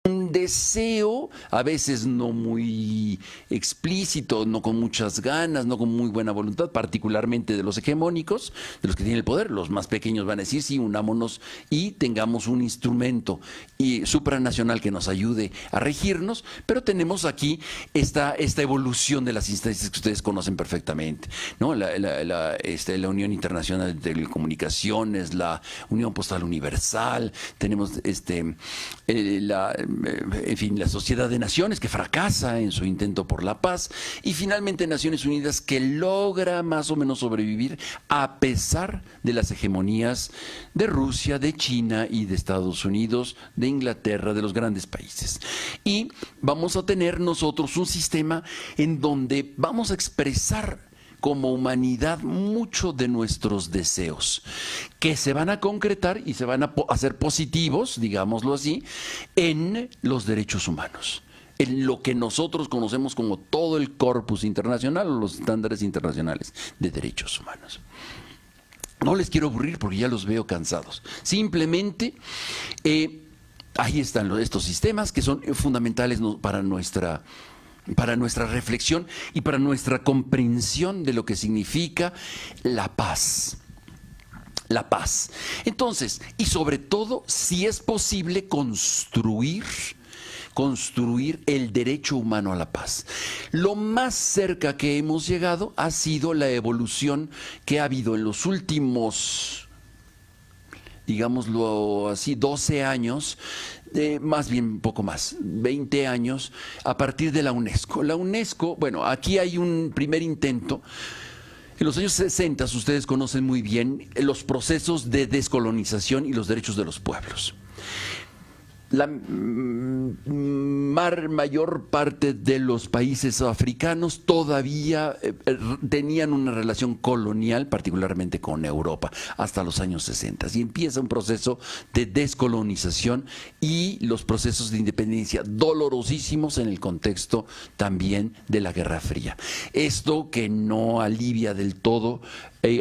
un deseo, a veces no muy explícito, no con muchas ganas, no con muy buena voluntad, particularmente de los hegemónicos, de los que tienen el poder. Los más pequeños van a decir, sí, unámonos y tengamos un instrumento supranacional que nos ayude a regirnos, pero tenemos aquí esta evolución de las instancias que ustedes conocen perfectamente, ¿no? La Unión Internacional de Telecomunicaciones, la Unión Postal Universal, tenemos en fin, la Sociedad de Naciones, que fracasa en su intento por la paz, y finalmente Naciones Unidas, que logra más o menos sobrevivir a pesar de las hegemonías de Rusia, de China y de Estados Unidos, de Inglaterra, de los grandes países. Y vamos a tener nosotros un sistema en donde vamos a expresar como humanidad mucho de nuestros deseos, que se van a concretar y se van a hacer positivos, digámoslo así, en los derechos humanos, en lo que nosotros conocemos como todo el corpus internacional o los estándares internacionales de derechos humanos. No les quiero aburrir porque ya los veo cansados. Simplemente, ahí están estos sistemas que son fundamentales para nuestra reflexión y para nuestra comprensión de lo que significa la paz. La paz. Entonces, y sobre todo, si es posible construir el derecho humano a la paz. Lo más cerca que hemos llegado ha sido la evolución que ha habido en los últimos, digámoslo así, 12 años, más bien un poco más, 20 años, a partir de la UNESCO. La UNESCO, bueno, aquí hay un primer intento. En los años 60, ustedes conocen muy bien los procesos de descolonización y los derechos de los pueblos. La mayor parte de los países africanos todavía tenían una relación colonial, particularmente con Europa, hasta los años 60. Y empieza un proceso de descolonización y los procesos de independencia dolorosísimos en el contexto también de la Guerra Fría. Esto que no alivia del todo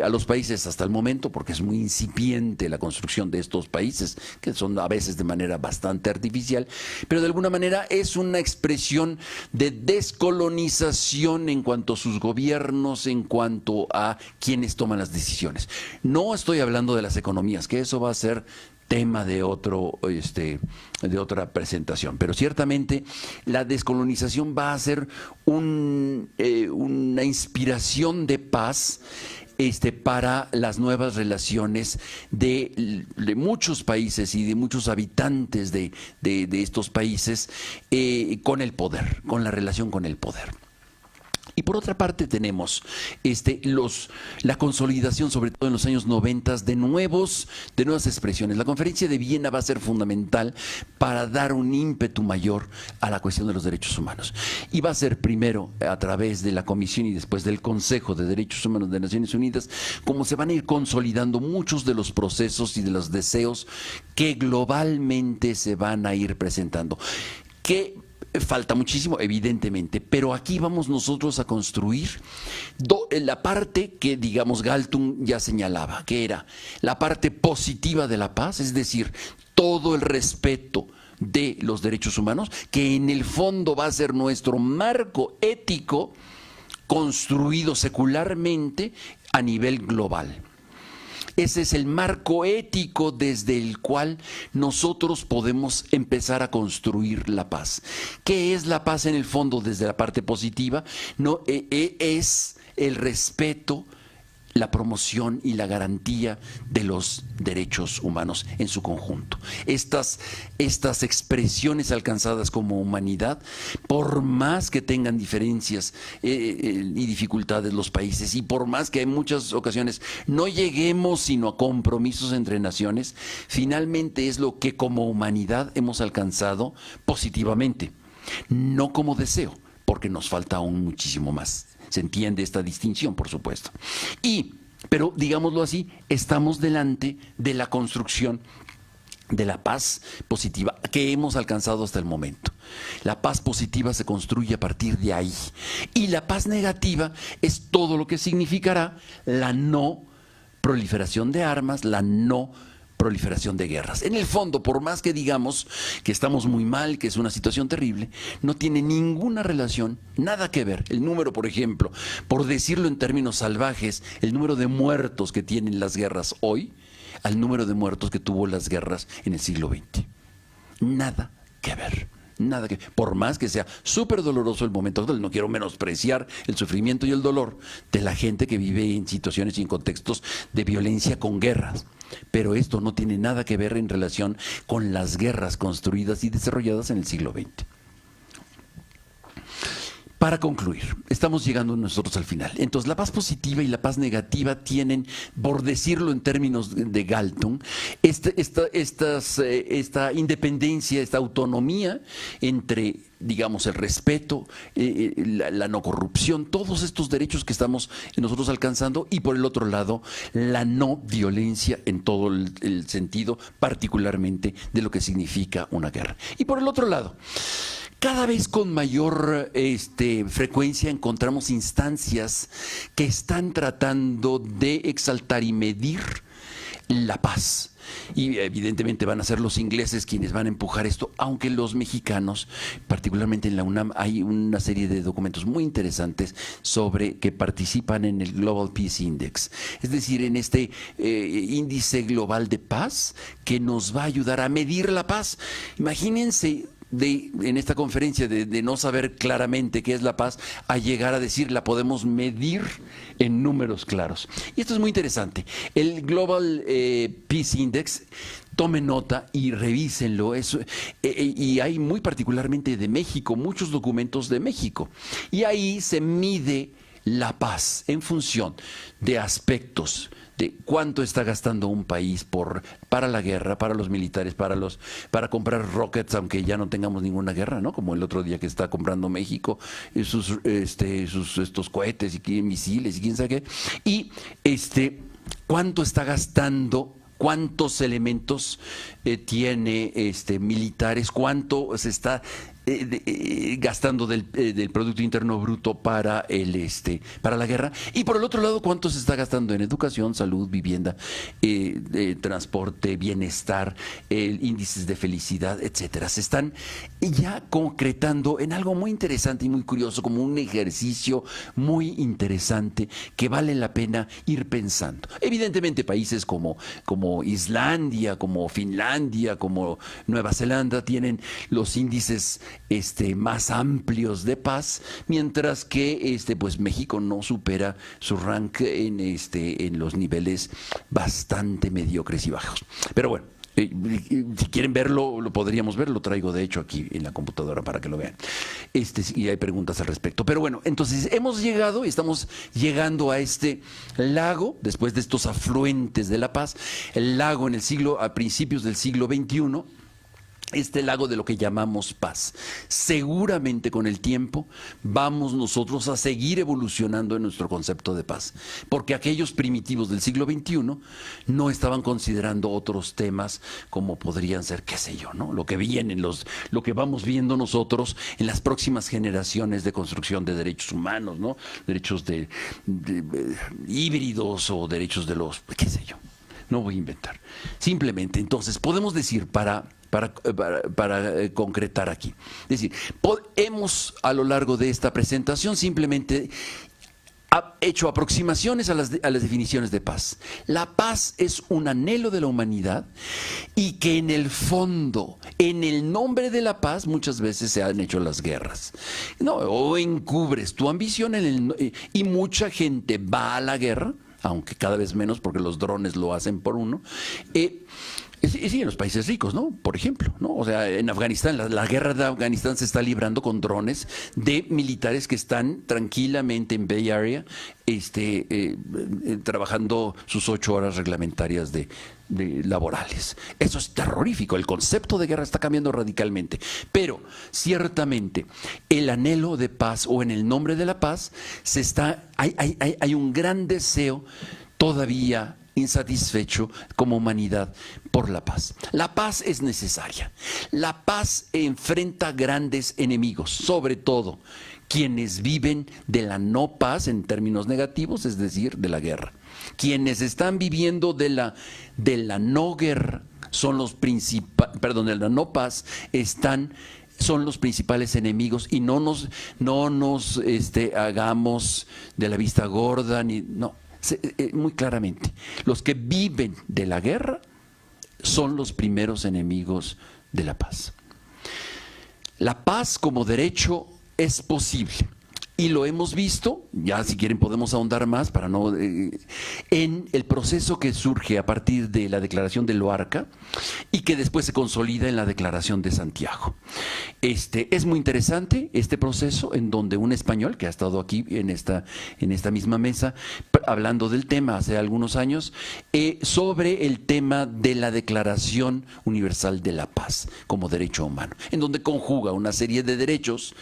a los países hasta el momento, porque es muy incipiente la construcción de estos países, que son a veces de manera bastante artificial, pero de alguna manera es una expresión de descolonización en cuanto a sus gobiernos, en cuanto a quienes toman las decisiones. No estoy hablando de las economías, que eso va a ser tema de otra presentación, pero ciertamente la descolonización va a ser una inspiración de paz para las nuevas relaciones de muchos países y de muchos habitantes de estos países con el poder, con la relación con el poder. Y por otra parte tenemos la consolidación, sobre todo en los años 90, de nuevas expresiones. La conferencia de Viena va a ser fundamental para dar un ímpetu mayor a la cuestión de los derechos humanos. Y va a ser primero a través de la Comisión y después del Consejo de Derechos Humanos de Naciones Unidas, como se van a ir consolidando muchos de los procesos y de los deseos que globalmente se van a ir presentando. Que falta muchísimo, evidentemente, pero aquí vamos nosotros a construir la parte que, digamos, Galtung ya señalaba, que era la parte positiva de la paz, es decir, todo el respeto de los derechos humanos, que en el fondo va a ser nuestro marco ético construido secularmente a nivel global. Ese es el marco ético desde el cual nosotros podemos empezar a construir la paz. ¿Qué es la paz en el fondo desde la parte positiva? No, es el respeto, la promoción y la garantía de los derechos humanos en su conjunto. Estas expresiones alcanzadas como humanidad, por más que tengan diferencias y dificultades los países, y por más que en muchas ocasiones no lleguemos sino a compromisos entre naciones, finalmente es lo que como humanidad hemos alcanzado positivamente, no como deseo, porque nos falta aún muchísimo más. Se entiende esta distinción, por supuesto. Pero digámoslo así, estamos delante de la construcción de la paz positiva que hemos alcanzado hasta el momento. La paz positiva se construye a partir de ahí. Y la paz negativa es todo lo que significará la no proliferación de armas, la no proliferación de guerras. En el fondo, por más que digamos que estamos muy mal, que es una situación terrible, no tiene ninguna relación, nada que ver. El número, por ejemplo, por decirlo en términos salvajes, el número de muertos que tienen las guerras hoy, al número de muertos que tuvo las guerras en el siglo XX. Nada que ver. nada que, por más que sea súper doloroso el momento actual, no quiero menospreciar el sufrimiento y el dolor de la gente que vive en situaciones y en contextos de violencia con guerras, pero esto no tiene nada que ver en relación con las guerras construidas y desarrolladas en el siglo XX. Para concluir, estamos llegando nosotros al final. Entonces, la paz positiva y la paz negativa tienen, por decirlo en términos de Galton, esta independencia, esta autonomía entre, digamos, el respeto, la no corrupción, todos estos derechos que estamos nosotros alcanzando, y por el otro lado, la no violencia en todo el sentido, particularmente de lo que significa una guerra. Y por el otro lado, cada vez con mayor frecuencia encontramos instancias que están tratando de exaltar y medir la paz. Y evidentemente van a ser los ingleses quienes van a empujar esto, aunque los mexicanos, particularmente en la UNAM, hay una serie de documentos muy interesantes sobre que participan en el Global Peace Index, es decir, en este índice global de paz que nos va a ayudar a medir la paz. Imagínense en esta conferencia de no saber claramente qué es la paz, a llegar a decir la podemos medir en números claros. Y esto es muy interesante. El Global Peace Index, tomen nota y revísenlo. Y hay muy particularmente de México, muchos documentos de México. Y ahí se mide la paz en función de aspectos de cuánto está gastando un país para la guerra, para los militares, para comprar rockets, aunque ya no tengamos ninguna guerra, ¿no? Como el otro día que está comprando México estos cohetes y misiles y quién sabe qué. Y cuánto está gastando, cuántos elementos tiene militares, cuánto se está gastando del Producto Interno Bruto para la guerra, y por el otro lado cuánto se está gastando en educación, salud, vivienda, transporte, bienestar, índices de felicidad, etcétera. Se están ya concretando en algo muy interesante y muy curioso, como un ejercicio muy interesante que vale la pena ir pensando. Evidentemente países como Islandia, como Finlandia, como Nueva Zelanda tienen los índices más amplios de paz, mientras que pues México no supera su rank en los niveles bastante mediocres y bajos. Pero bueno, si quieren verlo, lo podríamos ver, lo traigo de hecho aquí en la computadora para que lo vean. Y hay preguntas al respecto. Pero bueno, entonces estamos llegando a este lago, después de estos afluentes de la paz, el lago a principios del siglo XXI, este lago de lo que llamamos paz. Seguramente con el tiempo vamos nosotros a seguir evolucionando en nuestro concepto de paz, porque aquellos primitivos del siglo XXI no estaban considerando otros temas como podrían ser, qué sé yo, ¿no? Lo que vamos viendo nosotros en las próximas generaciones de construcción de derechos humanos, ¿no? Derechos de híbridos o derechos de qué sé yo. No voy a inventar. Simplemente, entonces, podemos decir para concretar aquí. Es decir, hemos a lo largo de esta presentación simplemente hecho aproximaciones a las definiciones de paz. La paz es un anhelo de la humanidad y que en el fondo, en el nombre de la paz, muchas veces se han hecho las guerras. No, o encubres tu ambición y mucha gente va a la guerra, aunque cada vez menos porque los drones lo hacen por uno. Sí, en los países ricos, ¿no? Por ejemplo, ¿no? O sea, en Afganistán, la guerra de Afganistán se está librando con drones de militares que están tranquilamente en Bay Area, trabajando sus 8 horas reglamentarias de laborales. Eso es terrorífico. El concepto de guerra está cambiando radicalmente. Pero, ciertamente, el anhelo de paz o en el nombre de la paz, hay un gran deseo todavía insatisfecho como humanidad por la paz. La paz es necesaria. La paz enfrenta grandes enemigos, sobre todo quienes viven de la no paz en términos negativos, es decir, de la guerra. Quienes están viviendo de la no guerra son de la no paz son los principales enemigos, y no nos hagamos de la vista gorda muy claramente, los que viven de la guerra son los primeros enemigos de la paz. La paz como derecho es posible. Y lo hemos visto, ya si quieren podemos ahondar más para no en el proceso que surge a partir de la Declaración de Loarca y que después se consolida en la Declaración de Santiago. Es muy interesante este proceso en donde un español que ha estado aquí en esta misma mesa hablando del tema hace algunos años sobre el tema de la Declaración Universal de la Paz como derecho humano, en donde conjuga una serie de derechos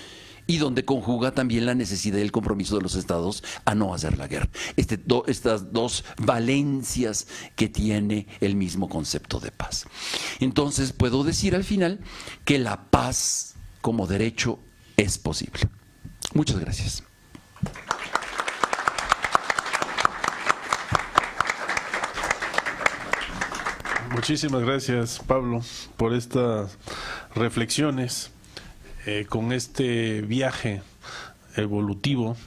y donde conjuga también la necesidad y el compromiso de los estados a no hacer la guerra. Estas dos valencias que tiene el mismo concepto de paz. Entonces puedo decir al final que la paz como derecho es posible. Muchas gracias. Muchísimas gracias, Pablo, por estas reflexiones. Con este viaje evolutivo,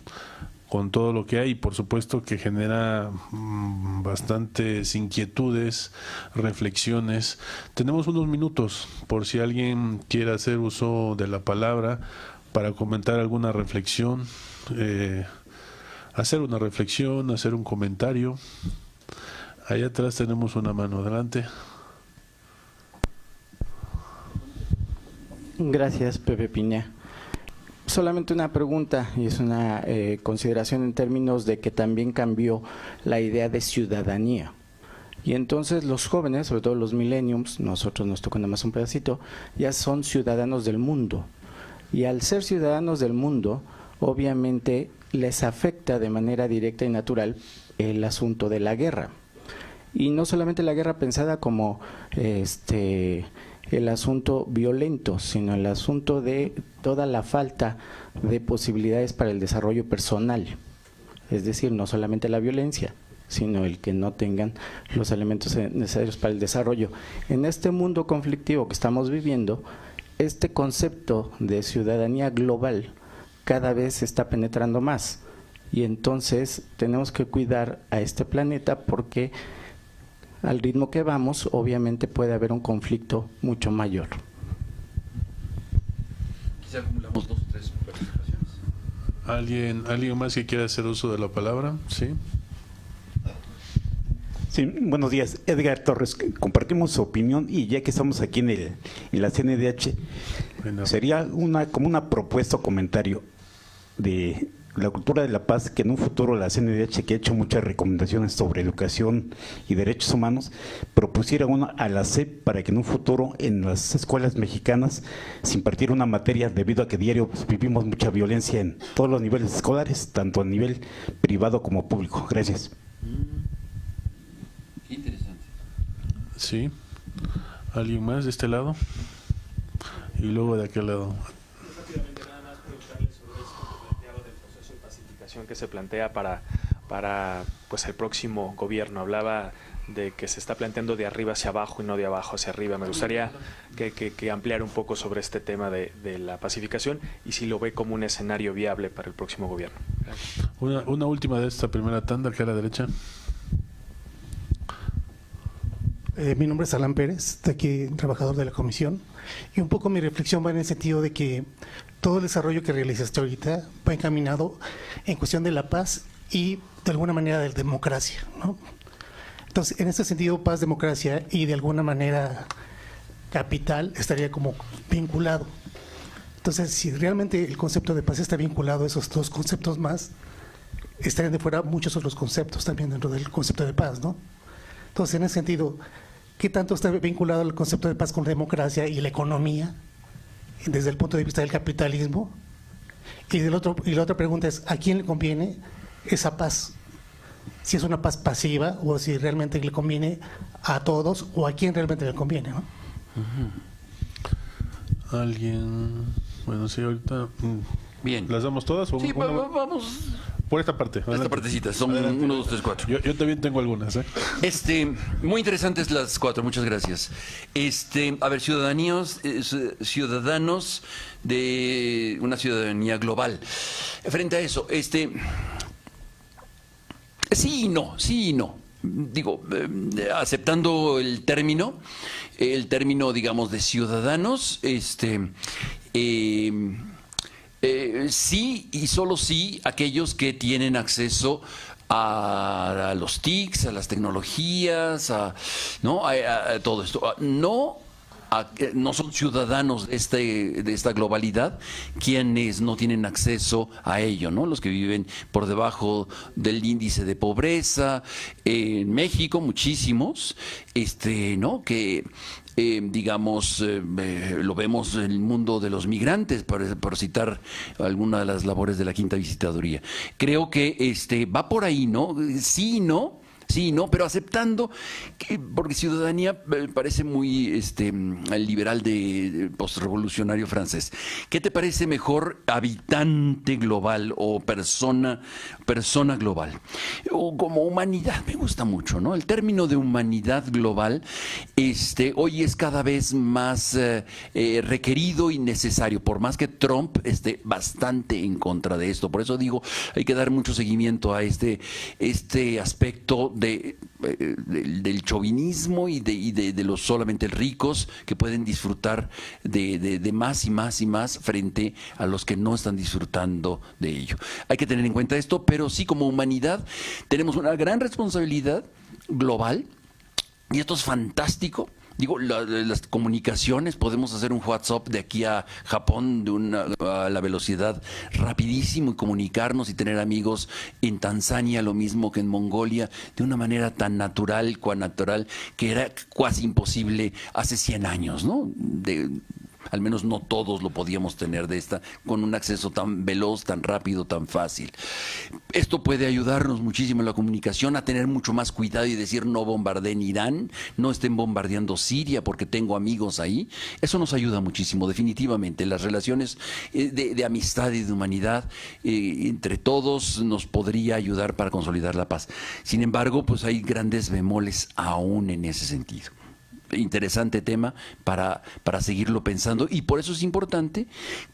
con todo lo que hay, por supuesto que genera bastantes inquietudes, reflexiones. Tenemos unos minutos por si alguien quiere hacer uso de la palabra para comentar alguna reflexión, hacer una reflexión, hacer un comentario. Allá atrás tenemos una mano, adelante. Gracias, Pepe Piña. Solamente una pregunta y es una consideración en términos de que también cambió la idea de ciudadanía. Y entonces los jóvenes, sobre todo los millennials, nosotros nos toca nada más un pedacito, ya son ciudadanos del mundo. Y al ser ciudadanos del mundo, obviamente les afecta de manera directa y natural el asunto de la guerra. Y no solamente la guerra pensada como el asunto violento, sino el asunto de toda la falta de posibilidades para el desarrollo personal. Es decir, no solamente la violencia, sino el que no tengan los elementos necesarios para el desarrollo. En este mundo conflictivo que estamos viviendo, este concepto de ciudadanía global cada vez se está penetrando más. Y entonces tenemos que cuidar a este planeta porque al ritmo que vamos, obviamente puede haber un conflicto mucho mayor. Quizá acumulamos 2 o 3 participaciones. ¿Alguien más que quiera hacer uso de la palabra? Sí. Sí, buenos días. Edgar Torres, compartimos su opinión y ya que estamos aquí en la CNDH, Bueno. sería como una propuesta o comentario de la cultura de la paz, que en un futuro la CNDH, que ha hecho muchas recomendaciones sobre educación y derechos humanos, propusiera una a la SEP para que en un futuro en las escuelas mexicanas se impartiera una materia, debido a que diario vivimos mucha violencia en todos los niveles escolares, tanto a nivel privado como público. Gracias. Qué interesante. Sí. ¿Alguien más de este lado? Y luego de aquel lado. Que se plantea para pues el próximo gobierno. Hablaba de que se está planteando de arriba hacia abajo y no de abajo hacia arriba. Me gustaría que ampliara un poco sobre este tema de la pacificación y si lo ve como un escenario viable para el próximo gobierno. Una última de esta primera tanda, que a la derecha. Mi nombre es Alan Pérez, de aquí trabajador de la comisión, y un poco mi reflexión va en el sentido de que todo el desarrollo que realizaste ahorita va encaminado en cuestión de la paz y de alguna manera de la democracia, ¿no? Entonces, en este sentido, paz, democracia y de alguna manera capital estaría como vinculado. Entonces, si realmente el concepto de paz está vinculado a esos dos conceptos más, estarían de fuera muchos otros conceptos también dentro del concepto de paz, ¿no? Entonces, en ese sentido, ¿qué tanto está vinculado el concepto de paz con democracia y la economía desde el punto de vista del capitalismo? Y la otra pregunta es, ¿a quién le conviene esa paz? Si es una paz pasiva o si realmente le conviene a todos o a quién realmente le conviene, ¿no? ¿Alguien? Bueno, sí, ahorita. Bien. ¿Las damos todas? O Sí, vamos por esta parte. esta Adelante. partecita. Son 1, 2, 3, 4. Yo también tengo algunas, ¿eh? Muy interesantes las 4, muchas gracias. A ver, ciudadanos de una ciudadanía global. Frente a eso, sí y no. Digo, aceptando el término, digamos, de ciudadanos, Sí y solo sí aquellos que tienen acceso a los TICs, a las tecnologías, ¿no? a todo esto. No son ciudadanos de esta globalidad quienes no tienen acceso a ello, ¿no? Los que viven por debajo del índice de pobreza, en México muchísimos, ¿no? Que digamos, lo vemos en el mundo de los migrantes, por citar alguna de las labores de la Quinta Visitaduría. Creo que va por ahí, ¿no? Sí, ¿no? Sí, no, pero aceptando que, porque ciudadanía parece muy liberal de postrevolucionario francés. ¿Qué te parece mejor habitante global o persona global? O como humanidad, me gusta mucho, ¿no? El término de humanidad global hoy es cada vez más requerido y necesario, por más que Trump esté bastante en contra de esto. Por eso digo, hay que dar mucho seguimiento a este aspecto del chauvinismo y de los solamente ricos que pueden disfrutar de más y más y más frente a los que no están disfrutando de ello. Hay que tener en cuenta esto, pero sí, como humanidad tenemos una gran responsabilidad global y esto es fantástico. Digo, las comunicaciones, podemos hacer un WhatsApp de aquí a Japón a la velocidad rapidísimo y comunicarnos y tener amigos en Tanzania, lo mismo que en Mongolia, de una manera tan natural, que era casi imposible hace 100 años, ¿no? Al menos no todos lo podíamos tener con un acceso tan veloz, tan rápido, tan fácil. Esto puede ayudarnos muchísimo en la comunicación, a tener mucho más cuidado y decir no bombardeen Irán, no estén bombardeando Siria porque tengo amigos ahí. Eso nos ayuda muchísimo, definitivamente. Las relaciones de amistad y de humanidad entre todos nos podría ayudar para consolidar la paz. Sin embargo, pues hay grandes bemoles aún en ese sentido. Interesante tema para seguirlo pensando, y por eso es importante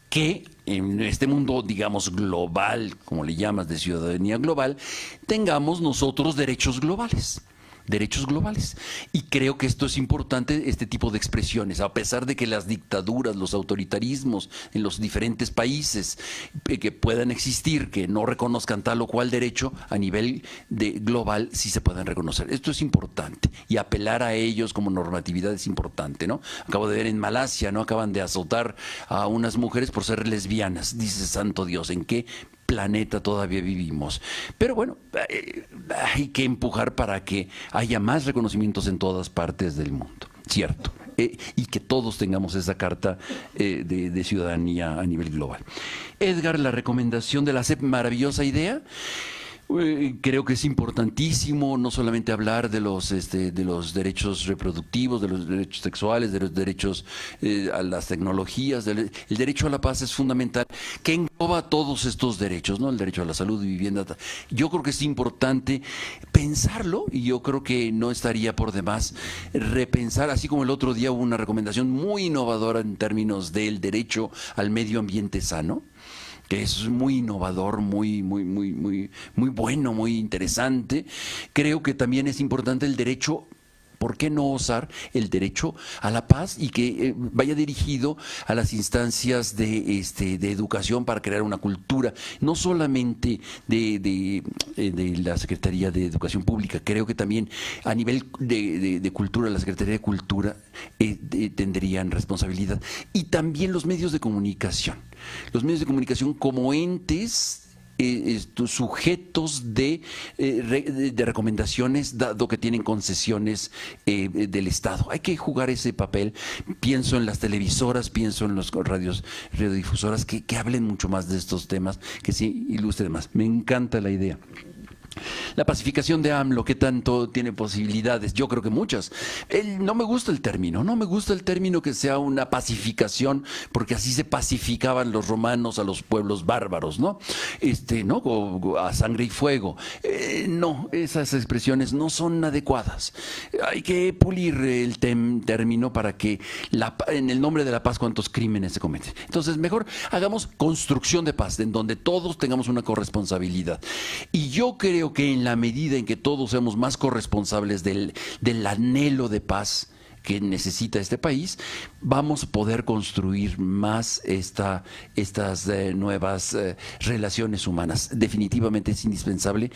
que en este mundo, digamos, global, como le llamas, de ciudadanía global, tengamos nosotros derechos globales. Y creo que esto es importante, este tipo de expresiones, a pesar de que las dictaduras, los autoritarismos en los diferentes países que puedan existir, que no reconozcan tal o cual derecho, a nivel global sí se puedan reconocer. Esto es importante y apelar a ellos como normatividad es importante, ¿no? Acabo de ver en Malasia, ¿no? Acaban de azotar a unas mujeres por ser lesbianas. Dice, santo Dios, ¿en qué planeta todavía vivimos? Pero bueno, hay que empujar para que haya más reconocimientos en todas partes del mundo, ¿cierto? Y que todos tengamos esa carta de ciudadanía a nivel global. Edgar, la recomendación de la CEP, maravillosa idea. Creo que es importantísimo no solamente hablar de los derechos reproductivos, de los derechos sexuales, de los derechos a las tecnologías. El derecho a la paz es fundamental, que engloba todos estos derechos, ¿no? El derecho a la salud y vivienda. Yo creo que es importante pensarlo, y yo creo que no estaría por demás repensar, así como el otro día hubo una recomendación muy innovadora en términos del derecho al medio ambiente sano, que es muy innovador, muy bueno, muy interesante. Creo que también es importante el derecho, ¿por qué no osar el derecho a la paz? Y que vaya dirigido a las instancias de educación para crear una cultura, no solamente de la Secretaría de Educación Pública. Creo que también a nivel de cultura, la Secretaría de Cultura tendrían responsabilidad. Y también los medios de comunicación. Los medios de comunicación como entes sujetos de recomendaciones, dado que tienen concesiones del Estado. Hay que jugar ese papel. Pienso en las televisoras, pienso en las radiodifusoras que hablen mucho más de estos temas, que se ilustren más. Me encanta la idea. La pacificación de AMLO, ¿qué tanto tiene posibilidades? Yo creo que muchas. No me gusta el término que sea una pacificación, porque así se pacificaban los romanos a los pueblos bárbaros, ¿no? ¿No? A sangre y fuego. No, esas expresiones no son adecuadas. Hay que pulir el término para que en el nombre de la paz, ¿cuántos crímenes se cometen? Entonces, mejor hagamos construcción de paz, en donde todos tengamos una corresponsabilidad. Y yo creo que en la medida en que todos seamos más corresponsables del anhelo de paz que necesita este país, vamos a poder construir más estas nuevas relaciones humanas. Definitivamente es indispensable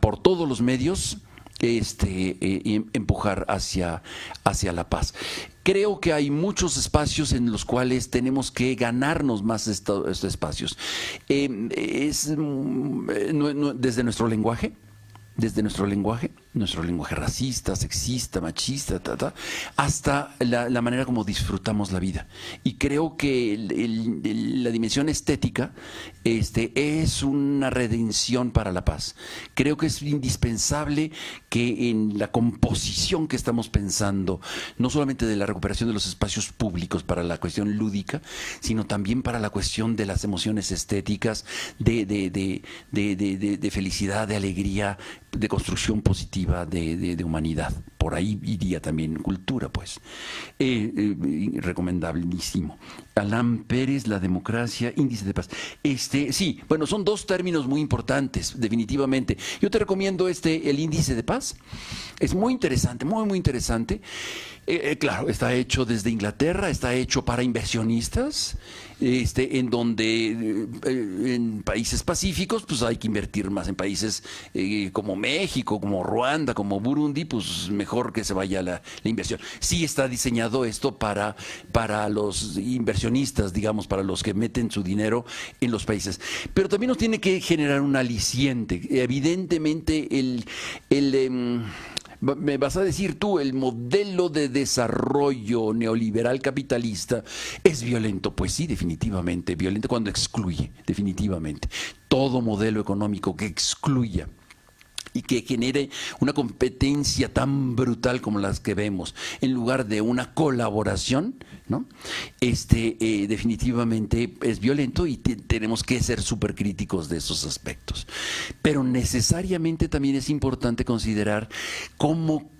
por todos los medios empujar hacia la paz. Creo que hay muchos espacios en los cuales tenemos que ganarnos más estos espacios. Desde nuestro lenguaje, nuestro lenguaje racista, sexista, machista, hasta la manera como disfrutamos la vida. Y creo que la dimensión estética es una redención para la paz. Creo que es indispensable que en la composición que estamos pensando, no solamente de la recuperación de los espacios públicos para la cuestión lúdica, sino también para la cuestión de las emociones estéticas, de felicidad, de alegría, de construcción positiva, de humanidad. Por ahí iría también cultura, pues. Recomendabilísimo. Alan Pérez, la democracia, índice de paz. Sí, bueno, son dos términos muy importantes, definitivamente. Yo te recomiendo el índice de paz. Es muy interesante, muy interesante. Claro, está hecho desde Inglaterra, está hecho para inversionistas, en donde en países pacíficos pues hay que invertir más, en países como México, como Ruanda, como Burundi, pues mejor que se vaya la inversión. Sí está diseñado esto para los inversionistas, digamos, para los que meten su dinero en los países. Pero también nos tiene que generar un aliciente. Evidentemente me vas a decir tú, el modelo de desarrollo neoliberal capitalista es violento. Pues sí, definitivamente, violento cuando excluye, definitivamente. Todo modelo económico que excluya y que genere una competencia tan brutal como las que vemos, en lugar de una colaboración, ¿no? Definitivamente es violento y tenemos que ser súper críticos de esos aspectos. Pero necesariamente también es importante considerar cómo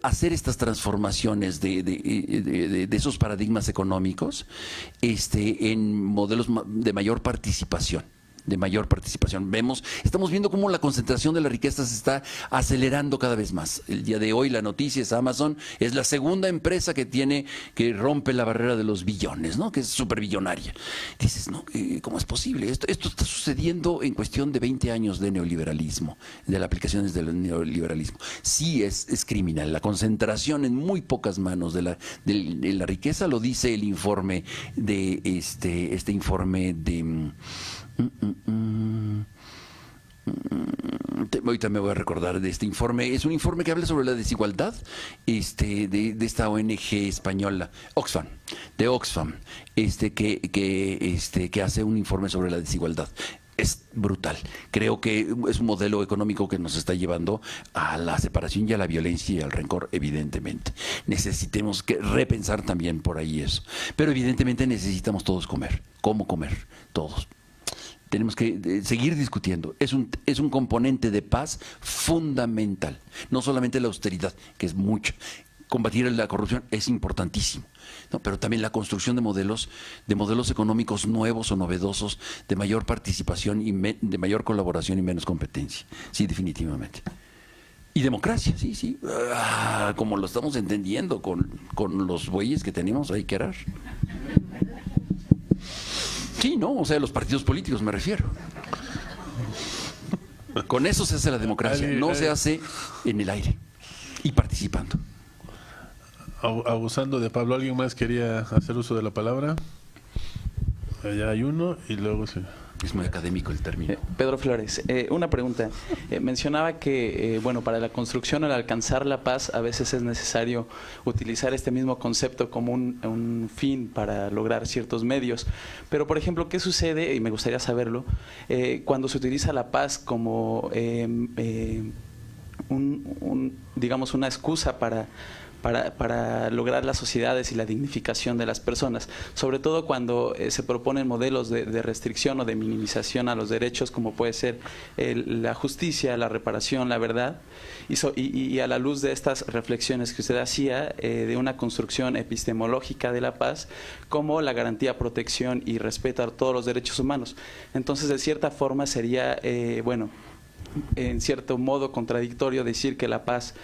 hacer estas transformaciones de esos paradigmas económicos en modelos de mayor participación. Estamos viendo cómo la concentración de la riqueza se está acelerando cada vez más. El día de hoy la noticia es Amazon, es la segunda empresa que rompe la barrera de los billones, ¿no? Que es superbillonaria. Dices, ¿no? ¿Cómo es posible? Esto está sucediendo en cuestión de 20 años de neoliberalismo, de las aplicaciones del neoliberalismo. Sí es criminal. La concentración en muy pocas manos de la riqueza, lo dice el informe de este informe de... Ahorita me voy a recordar de este informe. Es un informe que habla sobre la desigualdad de esta ONG española, Oxfam, que hace un informe sobre la desigualdad. Es brutal. Creo que es un modelo económico que nos está llevando a la separación y a la violencia y al rencor, evidentemente. Necesitemos que repensar también por ahí eso. Pero evidentemente necesitamos todos comer. ¿Cómo comer? Todos. Tenemos que seguir discutiendo. Es un componente de paz fundamental. No solamente la austeridad, que es mucho. Combatir la corrupción es importantísimo, ¿no? Pero también la construcción de modelos económicos nuevos o novedosos, de mayor participación y de mayor colaboración y menos competencia. Sí, definitivamente. Y democracia, sí. Como lo estamos entendiendo con los bueyes que tenemos ahí que arar. Sí, ¿no? O sea, los partidos políticos me refiero. Con eso se hace la democracia, no se hace en el aire y participando. Abusando de Pablo, ¿alguien más quería hacer uso de la palabra? Allá hay uno y luego se... Es muy académico el término. Pedro Flores, una pregunta. Mencionaba que, para la construcción, al alcanzar la paz, a veces es necesario utilizar este mismo concepto como un fin para lograr ciertos medios. Pero, por ejemplo, ¿qué sucede? Y me gustaría saberlo, cuando se utiliza la paz como, digamos, una excusa para lograr las sociedades y la dignificación de las personas, sobre todo cuando se proponen modelos de restricción o de minimización a los derechos, como puede ser la justicia, la reparación, la verdad, y a la luz de estas reflexiones que usted hacía de una construcción epistemológica de la paz, como la garantía, protección y respeto a todos los derechos humanos. Entonces, de cierta forma sería, en cierto modo contradictorio decir que la paz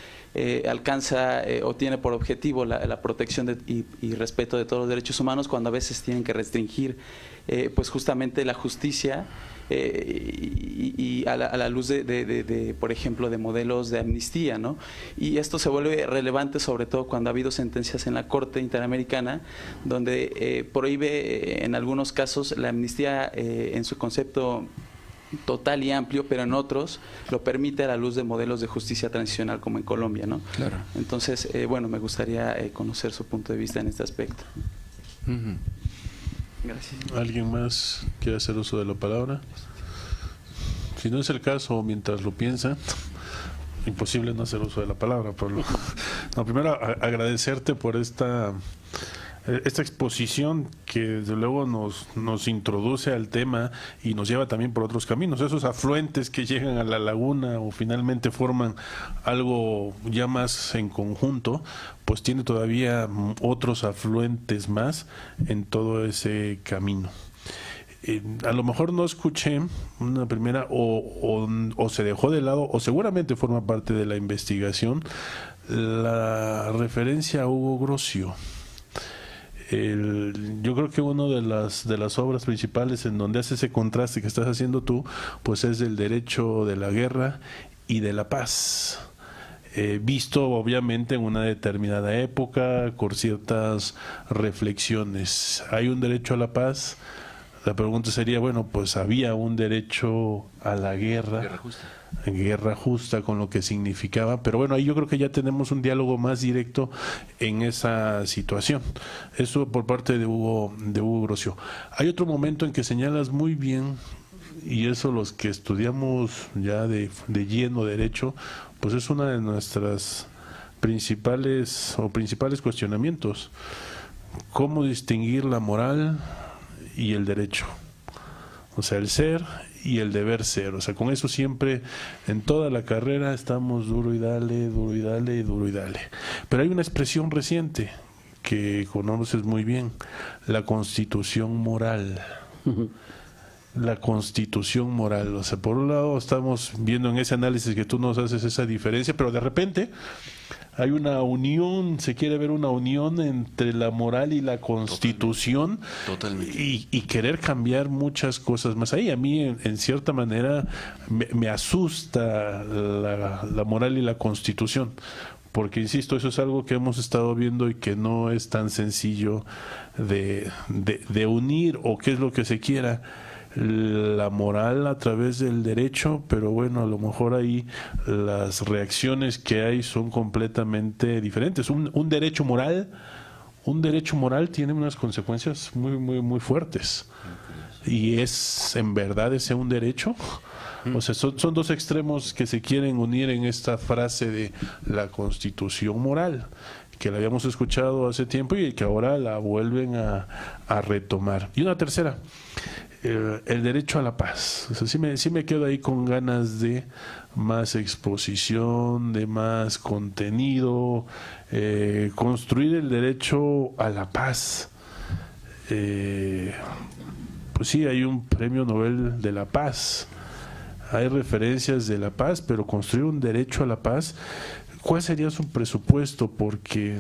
alcanza o tiene por objetivo la protección y respeto de todos los derechos humanos, cuando a veces tienen que restringir pues justamente la justicia y a la luz de, por ejemplo, de modelos de amnistía, ¿no? Y esto se vuelve relevante sobre todo cuando ha habido sentencias en la Corte Interamericana donde prohíbe en algunos casos la amnistía en su concepto total y amplio, pero en otros lo permite a la luz de modelos de justicia transicional como en Colombia, ¿no? Claro. Entonces, bueno, me gustaría conocer su punto de vista en este aspecto. Gracias. ¿Alguien más quiere hacer uso de la palabra? Si no es el caso, mientras lo piensa, imposible no hacer uso de la palabra. No, primero agradecerte por esta exposición que desde luego nos introduce al tema y nos lleva también por otros caminos. Esos afluentes que llegan a la laguna o finalmente forman algo ya más en conjunto, pues tiene todavía otros afluentes más en todo ese camino. A lo mejor no escuché una primera o se dejó de lado o seguramente forma parte de la investigación la referencia a Hugo Grocio. Yo creo que una de las obras principales en donde hace ese contraste que estás haciendo tú, pues es el derecho de la guerra y de la paz, visto obviamente en una determinada época, con ciertas reflexiones. ¿Hay un derecho a la paz? La pregunta sería, bueno, pues había un derecho a la guerra justa con lo que significaba, pero bueno, ahí yo creo que ya tenemos un diálogo más directo en esa situación. Eso por parte de Hugo Grocio. Hay otro momento en que señalas muy bien, y eso los que estudiamos ya de lleno derecho, pues es una de nuestras principales cuestionamientos. ¿Cómo distinguir la moral y el derecho? O sea, el ser y el deber ser. O sea, con eso siempre en toda la carrera estamos duro y dale, duro y dale y duro y dale. Pero hay una expresión reciente que conoces muy bien, la constitución moral. La constitución moral. O sea, por un lado estamos viendo en ese análisis que tú nos haces esa diferencia, pero de repente hay una unión, se quiere ver una unión entre la moral y la constitución. Totalmente. Y querer cambiar muchas cosas más. Ahí a mí en cierta manera me asusta la moral y la constitución, porque insisto, eso es algo que hemos estado viendo y que no es tan sencillo de unir, o qué es lo que se quiera, la moral a través del derecho, pero bueno, a lo mejor ahí las reacciones que hay son completamente diferentes. Un derecho moral tiene unas consecuencias muy, muy, muy fuertes. Y es, en verdad, ese un derecho. O sea, son dos extremos que se quieren unir en esta frase de la constitución moral, que la habíamos escuchado hace tiempo y que ahora la vuelven a retomar. Y una tercera, el derecho a la paz. O sea, sí me quedo ahí con ganas de más exposición, de más contenido, construir el derecho a la paz. Pues sí, hay un premio Nobel de la Paz, hay referencias de la paz, pero construir un derecho a la paz, ¿cuál sería su presupuesto? Porque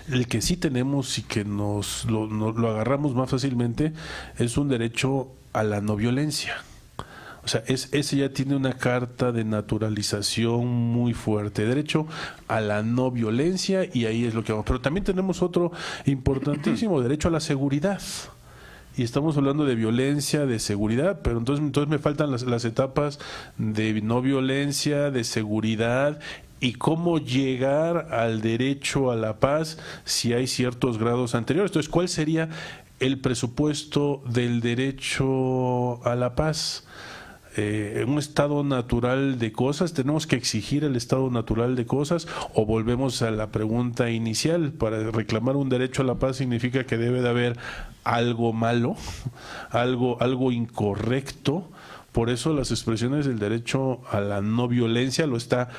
el que sí tenemos y que nos lo agarramos más fácilmente es un derecho a la no violencia. O sea, ese ya tiene una carta de naturalización muy fuerte, derecho a la no violencia, y ahí es lo que vamos. Pero también tenemos otro importantísimo, derecho a la seguridad. Y estamos hablando de violencia, de seguridad, pero entonces me faltan las etapas de no violencia, de seguridad, y cómo llegar al derecho a la paz si hay ciertos grados anteriores. Entonces, ¿cuál sería el presupuesto del derecho a la paz? En un estado natural de cosas, ¿tenemos que exigir el estado natural de cosas, o volvemos a la pregunta inicial? Para reclamar un derecho a la paz significa que debe de haber algo malo, algo incorrecto, Por eso las expresiones del derecho a la no violencia lo está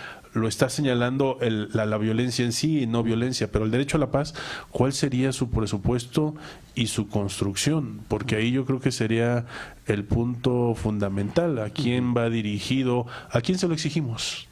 señalando la violencia en sí y no violencia, pero el derecho a la paz, ¿cuál sería su presupuesto y su construcción? Porque ahí yo creo que sería el punto fundamental. ¿A quién va dirigido? ¿A quién se lo exigimos?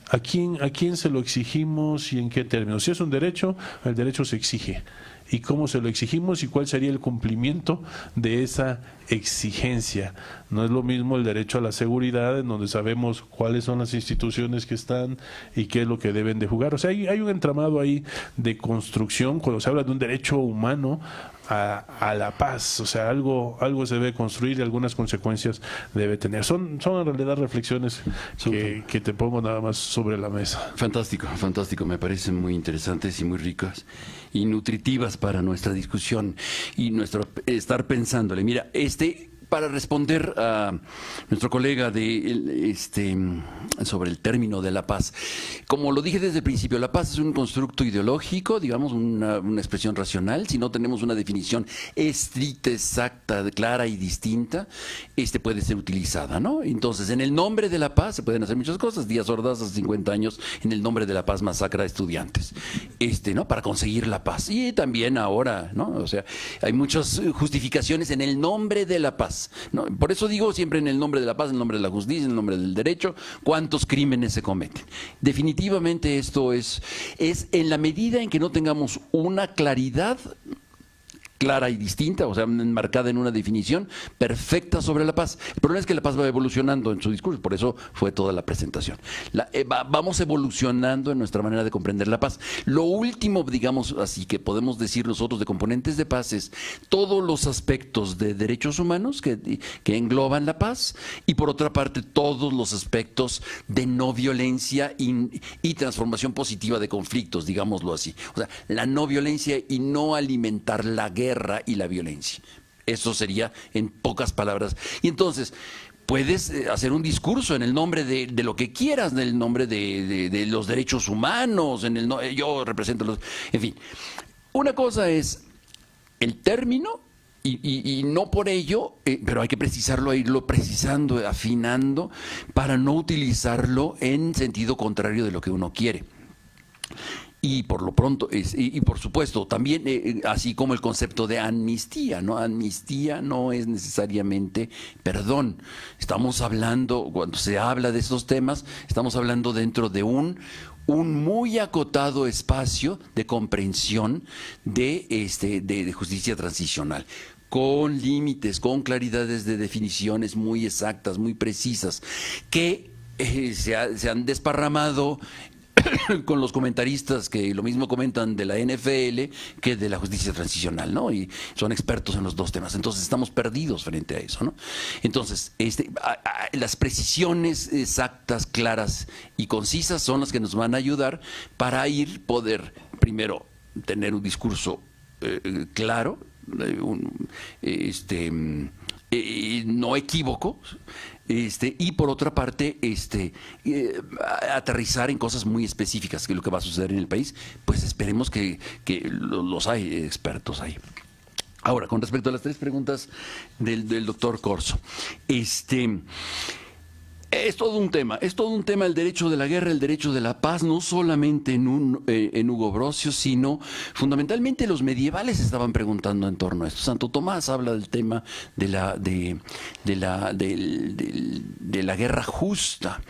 ¿A quién se lo exigimos y en qué términos? Si es un derecho, el derecho se exige. ¿Y cómo se lo exigimos y cuál sería el cumplimiento de esa exigencia? No es lo mismo el derecho a la seguridad, en donde sabemos cuáles son las instituciones que están y qué es lo que deben de jugar. O sea, hay un entramado ahí de construcción cuando se habla de un derecho humano a la paz. O sea, algo se debe construir y algunas consecuencias debe tener. Son en realidad reflexiones que te pongo nada más sobre la mesa. Fantástico, fantástico. Me parecen muy interesantes y muy ricas y nutritivas para nuestra discusión y nuestro estar pensándole. Mira, para responder a nuestro colega sobre el término de la paz, como lo dije desde el principio, la paz es un constructo ideológico, digamos, una expresión racional. Si no tenemos una definición estricta, exacta, clara y distinta, puede ser utilizada, ¿no? Entonces, en el nombre de la paz se pueden hacer muchas cosas. Díaz Ordaz hace 50 años, en el nombre de la paz, masacra a estudiantes, ¿no? Para conseguir la paz. Y también ahora, ¿no? O sea, hay muchas justificaciones en el nombre de la paz. No, por eso digo siempre en el nombre de la paz, en el nombre de la justicia, en el nombre del derecho, cuántos crímenes se cometen. Definitivamente esto es en la medida en que no tengamos una claridad clara y distinta, o sea, enmarcada en una definición perfecta sobre la paz. El problema es que la paz va evolucionando en su discurso, por eso fue toda la presentación. Vamos evolucionando en nuestra manera de comprender la paz. Lo último, digamos así, que podemos decir nosotros de componentes de paz es todos los aspectos de derechos humanos que engloban la paz y por otra parte todos los aspectos de no violencia y transformación positiva de conflictos, digámoslo así. O sea, la no violencia y no alimentar la guerra y la violencia. Eso sería en pocas palabras. Y entonces, puedes hacer un discurso en el nombre de lo que quieras, en el nombre de los derechos humanos, yo represento los... En fin, una cosa es el término y no por ello, pero hay que precisarlo, irlo precisando, afinando, para no utilizarlo en sentido contrario de lo que uno quiere. Y por lo pronto, y por supuesto, también así como el concepto de amnistía, ¿no? Amnistía no es necesariamente perdón. Estamos hablando, cuando se habla de estos temas, estamos hablando dentro de un muy acotado espacio de comprensión de justicia transicional, con límites, con claridades de definiciones muy exactas, muy precisas, que se han desparramado con los comentaristas que lo mismo comentan de la NFL que de la justicia transicional, ¿no? Y son expertos en los dos temas. Entonces estamos perdidos frente a eso, ¿no? Entonces, las precisiones exactas, claras y concisas son las que nos van a ayudar para poder, primero, tener un discurso claro, no equívoco, y por otra parte aterrizar en cosas muy específicas, que es lo que va a suceder en el país. Pues esperemos que los hay expertos ahí. Ahora, con respecto a las tres preguntas del doctor Corso, es todo un tema el derecho de la guerra, el derecho de la paz, no solamente en Hugo Brocio, sino fundamentalmente los medievales estaban preguntando en torno a esto. Santo Tomás habla del tema de la guerra justa.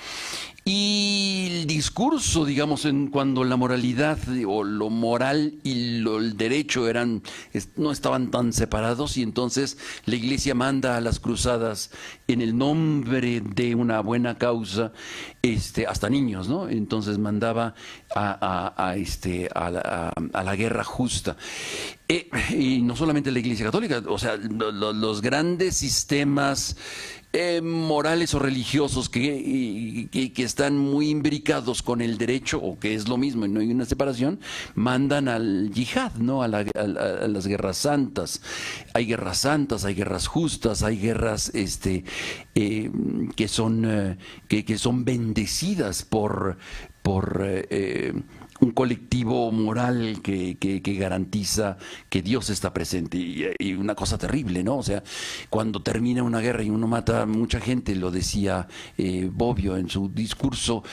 Y el discurso, digamos, cuando la moralidad o lo moral y el derecho no estaban tan separados, y entonces la Iglesia manda a las cruzadas en el nombre de una buena causa, hasta niños, ¿no? Entonces mandaba a la guerra justa. Y no solamente la Iglesia Católica, o sea, los grandes sistemas morales o religiosos que están muy imbricados con el derecho, o que es lo mismo y no hay una separación, mandan al yihad, ¿no? a las guerras santas. Hay guerras santas, hay guerras justas, hay guerras que son bendecidas por un colectivo moral que garantiza que Dios está presente. Y una cosa terrible, ¿no? O sea, cuando termina una guerra y uno mata a mucha gente, lo decía Bobbio en su discurso,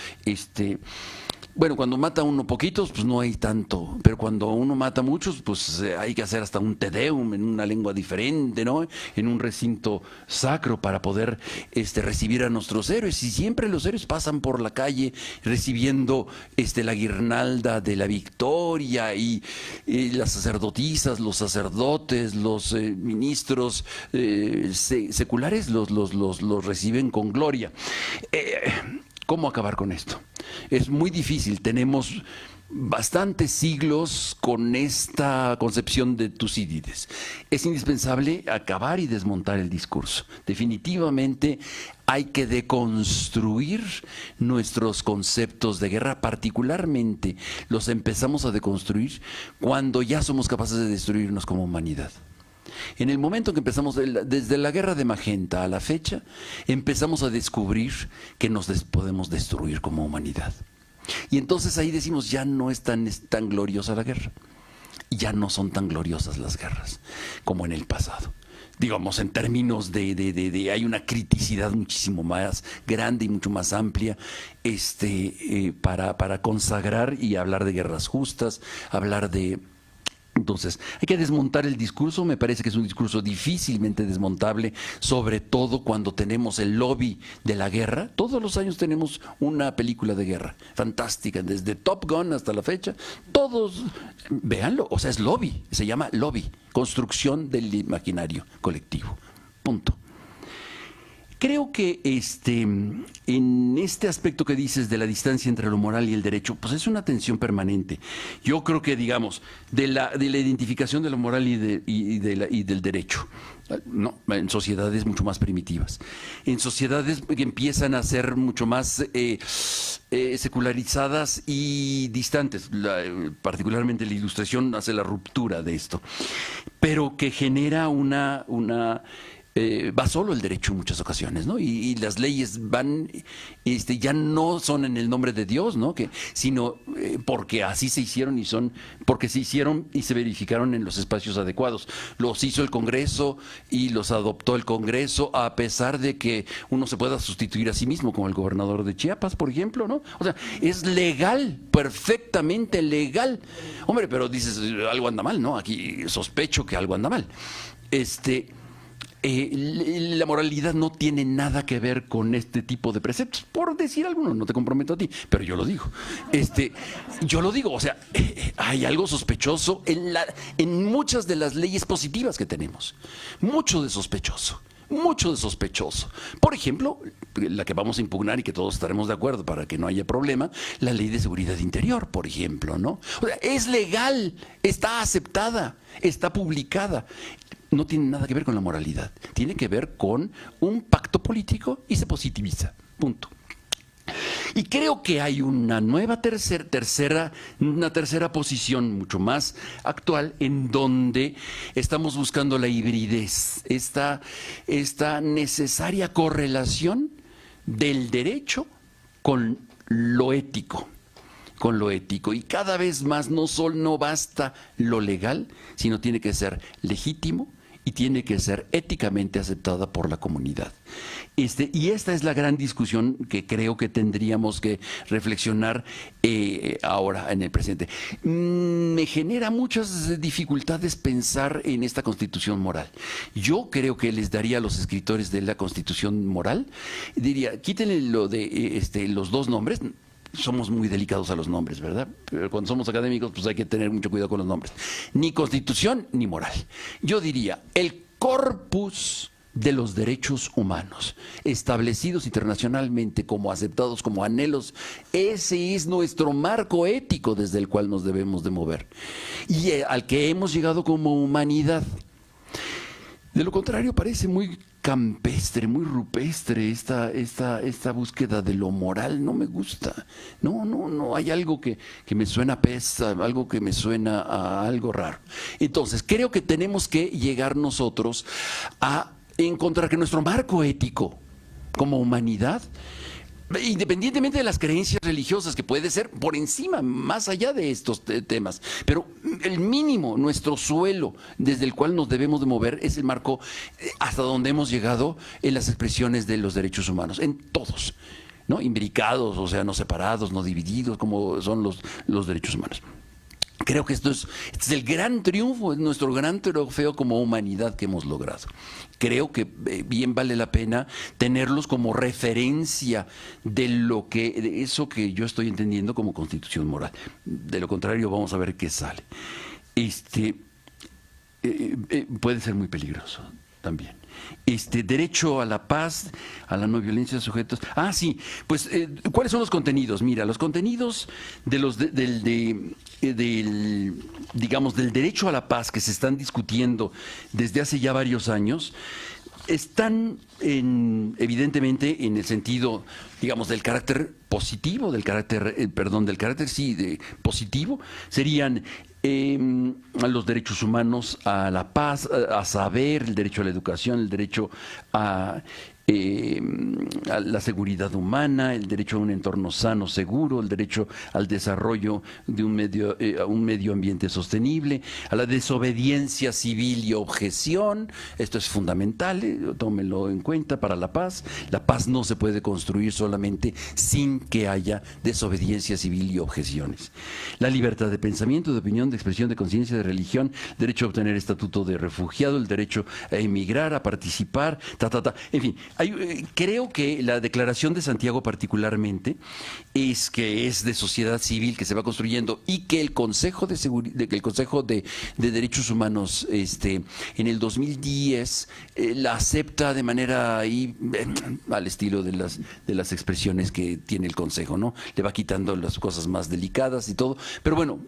bueno, cuando mata a uno poquitos, pues no hay tanto, pero cuando uno mata a muchos, pues hay que hacer hasta un Te Deum en una lengua diferente, ¿no? En un recinto sacro para poder recibir a nuestros héroes. Y siempre los héroes pasan por la calle recibiendo la guirnalda de la victoria y las sacerdotisas, los sacerdotes, los ministros seculares los reciben con gloria. ¿Cómo acabar con esto? Es muy difícil. Tenemos bastantes siglos con esta concepción de Tucídides. Es indispensable acabar y desmontar el discurso. Definitivamente hay que deconstruir nuestros conceptos de guerra, particularmente los empezamos a deconstruir cuando ya somos capaces de destruirnos como humanidad. En el momento que empezamos, desde la guerra de Magenta a la fecha, empezamos a descubrir que nos podemos destruir como humanidad. Y entonces ahí decimos, ya no es tan gloriosa la guerra. Ya no son tan gloriosas las guerras como en el pasado. Digamos, en términos de hay una criticidad muchísimo más grande y mucho más amplia para consagrar y hablar de guerras justas, hablar de... Entonces, hay que desmontar el discurso. Me parece que es un discurso difícilmente desmontable, sobre todo cuando tenemos el lobby de la guerra. Todos los años tenemos una película de guerra fantástica, desde Top Gun hasta la fecha. Todos, véanlo, o sea, es lobby, se llama lobby, construcción del imaginario colectivo. Punto. Creo que en este aspecto que dices de la distancia entre lo moral y el derecho, pues es una tensión permanente. Yo creo que, digamos, de la identificación de lo moral y del derecho, no, en sociedades mucho más primitivas, en sociedades que empiezan a ser mucho más secularizadas y distantes, particularmente la Ilustración hace la ruptura de esto, pero que genera va solo el derecho en muchas ocasiones, ¿no? Y las leyes van, ya no son en el nombre de Dios, ¿no? Sino porque así se hicieron porque se hicieron y se verificaron en los espacios adecuados. Los hizo el Congreso y los adoptó el Congreso, a pesar de que uno se pueda sustituir a sí mismo, como el gobernador de Chiapas, por ejemplo, ¿no? O sea, es legal, perfectamente legal. Hombre, pero dices, algo anda mal, ¿no? Aquí sospecho que algo anda mal. La moralidad no tiene nada que ver con este tipo de preceptos, por decir alguno, no te comprometo a ti, pero yo lo digo. Yo lo digo, o sea, hay algo sospechoso en muchas de las leyes positivas que tenemos. Mucho de sospechoso. Por ejemplo, la que vamos a impugnar y que todos estaremos de acuerdo para que no haya problema, la ley de seguridad interior, por ejemplo, ¿no? O sea, es legal, está aceptada, está publicada. No tiene nada que ver con la moralidad, tiene que ver con un pacto político y se positiviza, punto. Y creo que hay una nueva tercera posición mucho más actual, en donde estamos buscando la hibridez, esta necesaria correlación del derecho con lo ético. Y cada vez más no basta lo legal, sino tiene que ser legítimo y tiene que ser éticamente aceptada por la comunidad. Y esta es la gran discusión que creo que tendríamos que reflexionar ahora en el presente. Me genera muchas dificultades pensar en esta constitución moral. Yo creo que les daría a los escritores de la constitución moral, diría, quítenle lo de los dos nombres. Somos muy delicados a los nombres, ¿verdad? Pero cuando somos académicos, pues hay que tener mucho cuidado con los nombres. Ni constitución ni moral. Yo diría, el corpus de los derechos humanos, establecidos internacionalmente como aceptados como anhelos, ese es nuestro marco ético desde el cual nos debemos de mover. Y al que hemos llegado como humanidad. De lo contrario, parece muy campestre, muy rupestre esta búsqueda de lo moral. No me gusta. No, hay algo que me suena a pesa, algo que me suena a algo raro. Entonces, creo que tenemos que llegar nosotros a encontrar que nuestro marco ético como humanidad Independientemente de las creencias religiosas, que puede ser por encima, más allá de estos temas, pero el mínimo, nuestro suelo desde el cual nos debemos de mover es el marco hasta donde hemos llegado en las expresiones de los derechos humanos, en todos, ¿no? Imbricados, o sea, no separados, no divididos, como son los derechos humanos. Creo que este es el gran triunfo, es nuestro gran trofeo como humanidad que hemos logrado. Creo que bien vale la pena tenerlos como referencia de eso que yo estoy entendiendo como constitución moral. De lo contrario, vamos a ver qué sale. Puede ser muy peligroso también. Derecho a la paz, a la no violencia de sujetos. Ah, sí, pues, ¿cuáles son los contenidos? Mira, los contenidos digamos, del derecho a la paz que se están discutiendo desde hace ya varios años, están evidentemente en el sentido, digamos, del carácter positivo, positivo, serían a los derechos humanos, a la paz, a saber, el derecho a la educación, el derecho a la seguridad humana, el derecho a un entorno sano, seguro, el derecho al desarrollo de a un medio ambiente sostenible, a la desobediencia civil y objeción. Esto es fundamental, tómenlo en cuenta para la paz. La paz no se puede construir solamente sin que haya desobediencia civil y objeciones. La libertad de pensamiento, de opinión, de expresión, de conciencia, de religión, derecho a obtener estatuto de refugiado, el derecho a emigrar, a participar, en fin. Creo que la Declaración de Santiago particularmente es de sociedad civil que se va construyendo, y que el Consejo de Derechos Humanos en el 2010 la acepta de manera al estilo de las expresiones que tiene el Consejo, ¿no? Le va quitando las cosas más delicadas y todo, pero bueno,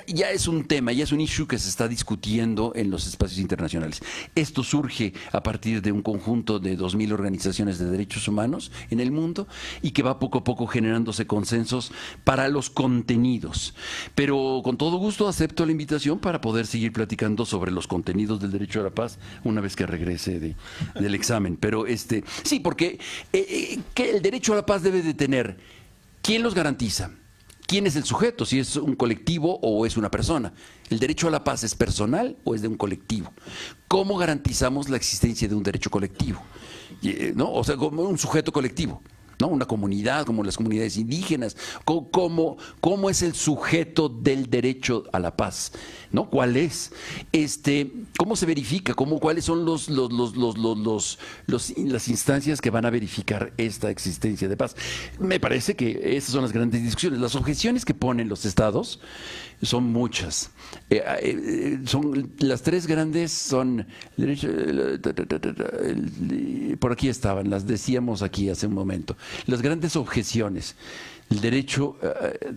ya es un tema, ya es un issue que se está discutiendo en los espacios internacionales. Esto surge a partir de un conjunto de 2.000 organizaciones de derechos humanos en el mundo, y que va poco a poco generándose consensos para los contenidos. Pero con todo gusto acepto la invitación para poder seguir platicando sobre los contenidos del derecho a la paz una vez que regrese del examen. Pero sí, porque que el derecho a la paz debe de tener, ¿quién los garantiza? ¿Quién es el sujeto? Si es un colectivo o es una persona. ¿El derecho a la paz es personal o es de un colectivo? ¿Cómo garantizamos la existencia de un derecho colectivo? ¿No? O sea, como un sujeto colectivo, ¿no? Una comunidad, como las comunidades indígenas. ¿Cómo es el sujeto del derecho a la paz? ¿No? ¿Cuál es? ¿Cómo se verifica? ¿Cuáles son las instancias que van a verificar esta existencia de paz? Me parece que esas son las grandes discusiones. Las objeciones que ponen los estados son muchas. Las tres grandes son, por aquí estaban, las decíamos aquí hace un momento. Las grandes objeciones, el derecho,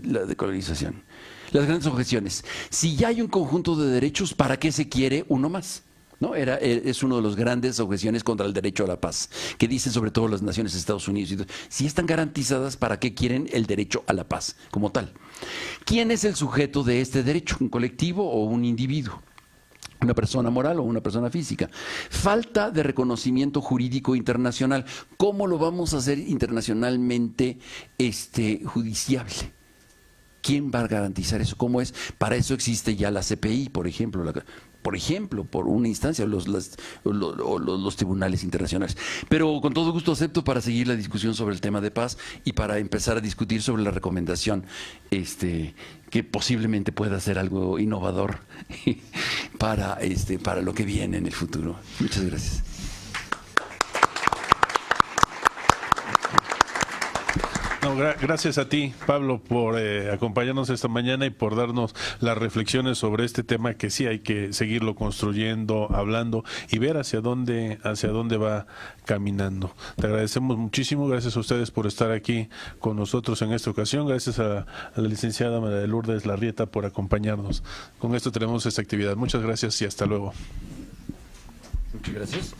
la decolonización. Las grandes objeciones. Si ya hay un conjunto de derechos, ¿para qué se quiere uno más? ¿No? Es una de las grandes objeciones contra el derecho a la paz, que dicen sobre todo las naciones de Estados Unidos. Si están garantizadas, ¿para qué quieren el derecho a la paz como tal? ¿Quién es el sujeto de este derecho? ¿Un colectivo o un individuo? ¿Una persona moral o una persona física? Falta de reconocimiento jurídico internacional. ¿Cómo lo vamos a hacer internacionalmente judiciable? ¿Quién va a garantizar eso? ¿Cómo es? Para eso existe ya la CPI, por ejemplo, por una instancia, los tribunales internacionales. Pero con todo gusto acepto para seguir la discusión sobre el tema de paz y para empezar a discutir sobre la recomendación que posiblemente pueda ser algo innovador para lo que viene en el futuro. Muchas gracias. No, gracias a ti, Pablo, por acompañarnos esta mañana y por darnos las reflexiones sobre este tema, que sí hay que seguirlo construyendo, hablando y ver hacia dónde va caminando. Te agradecemos muchísimo, gracias a ustedes por estar aquí con nosotros en esta ocasión, gracias a la licenciada María de Lourdes Larrieta por acompañarnos. Con esto tenemos esta actividad. Muchas gracias y hasta luego. Muchas gracias.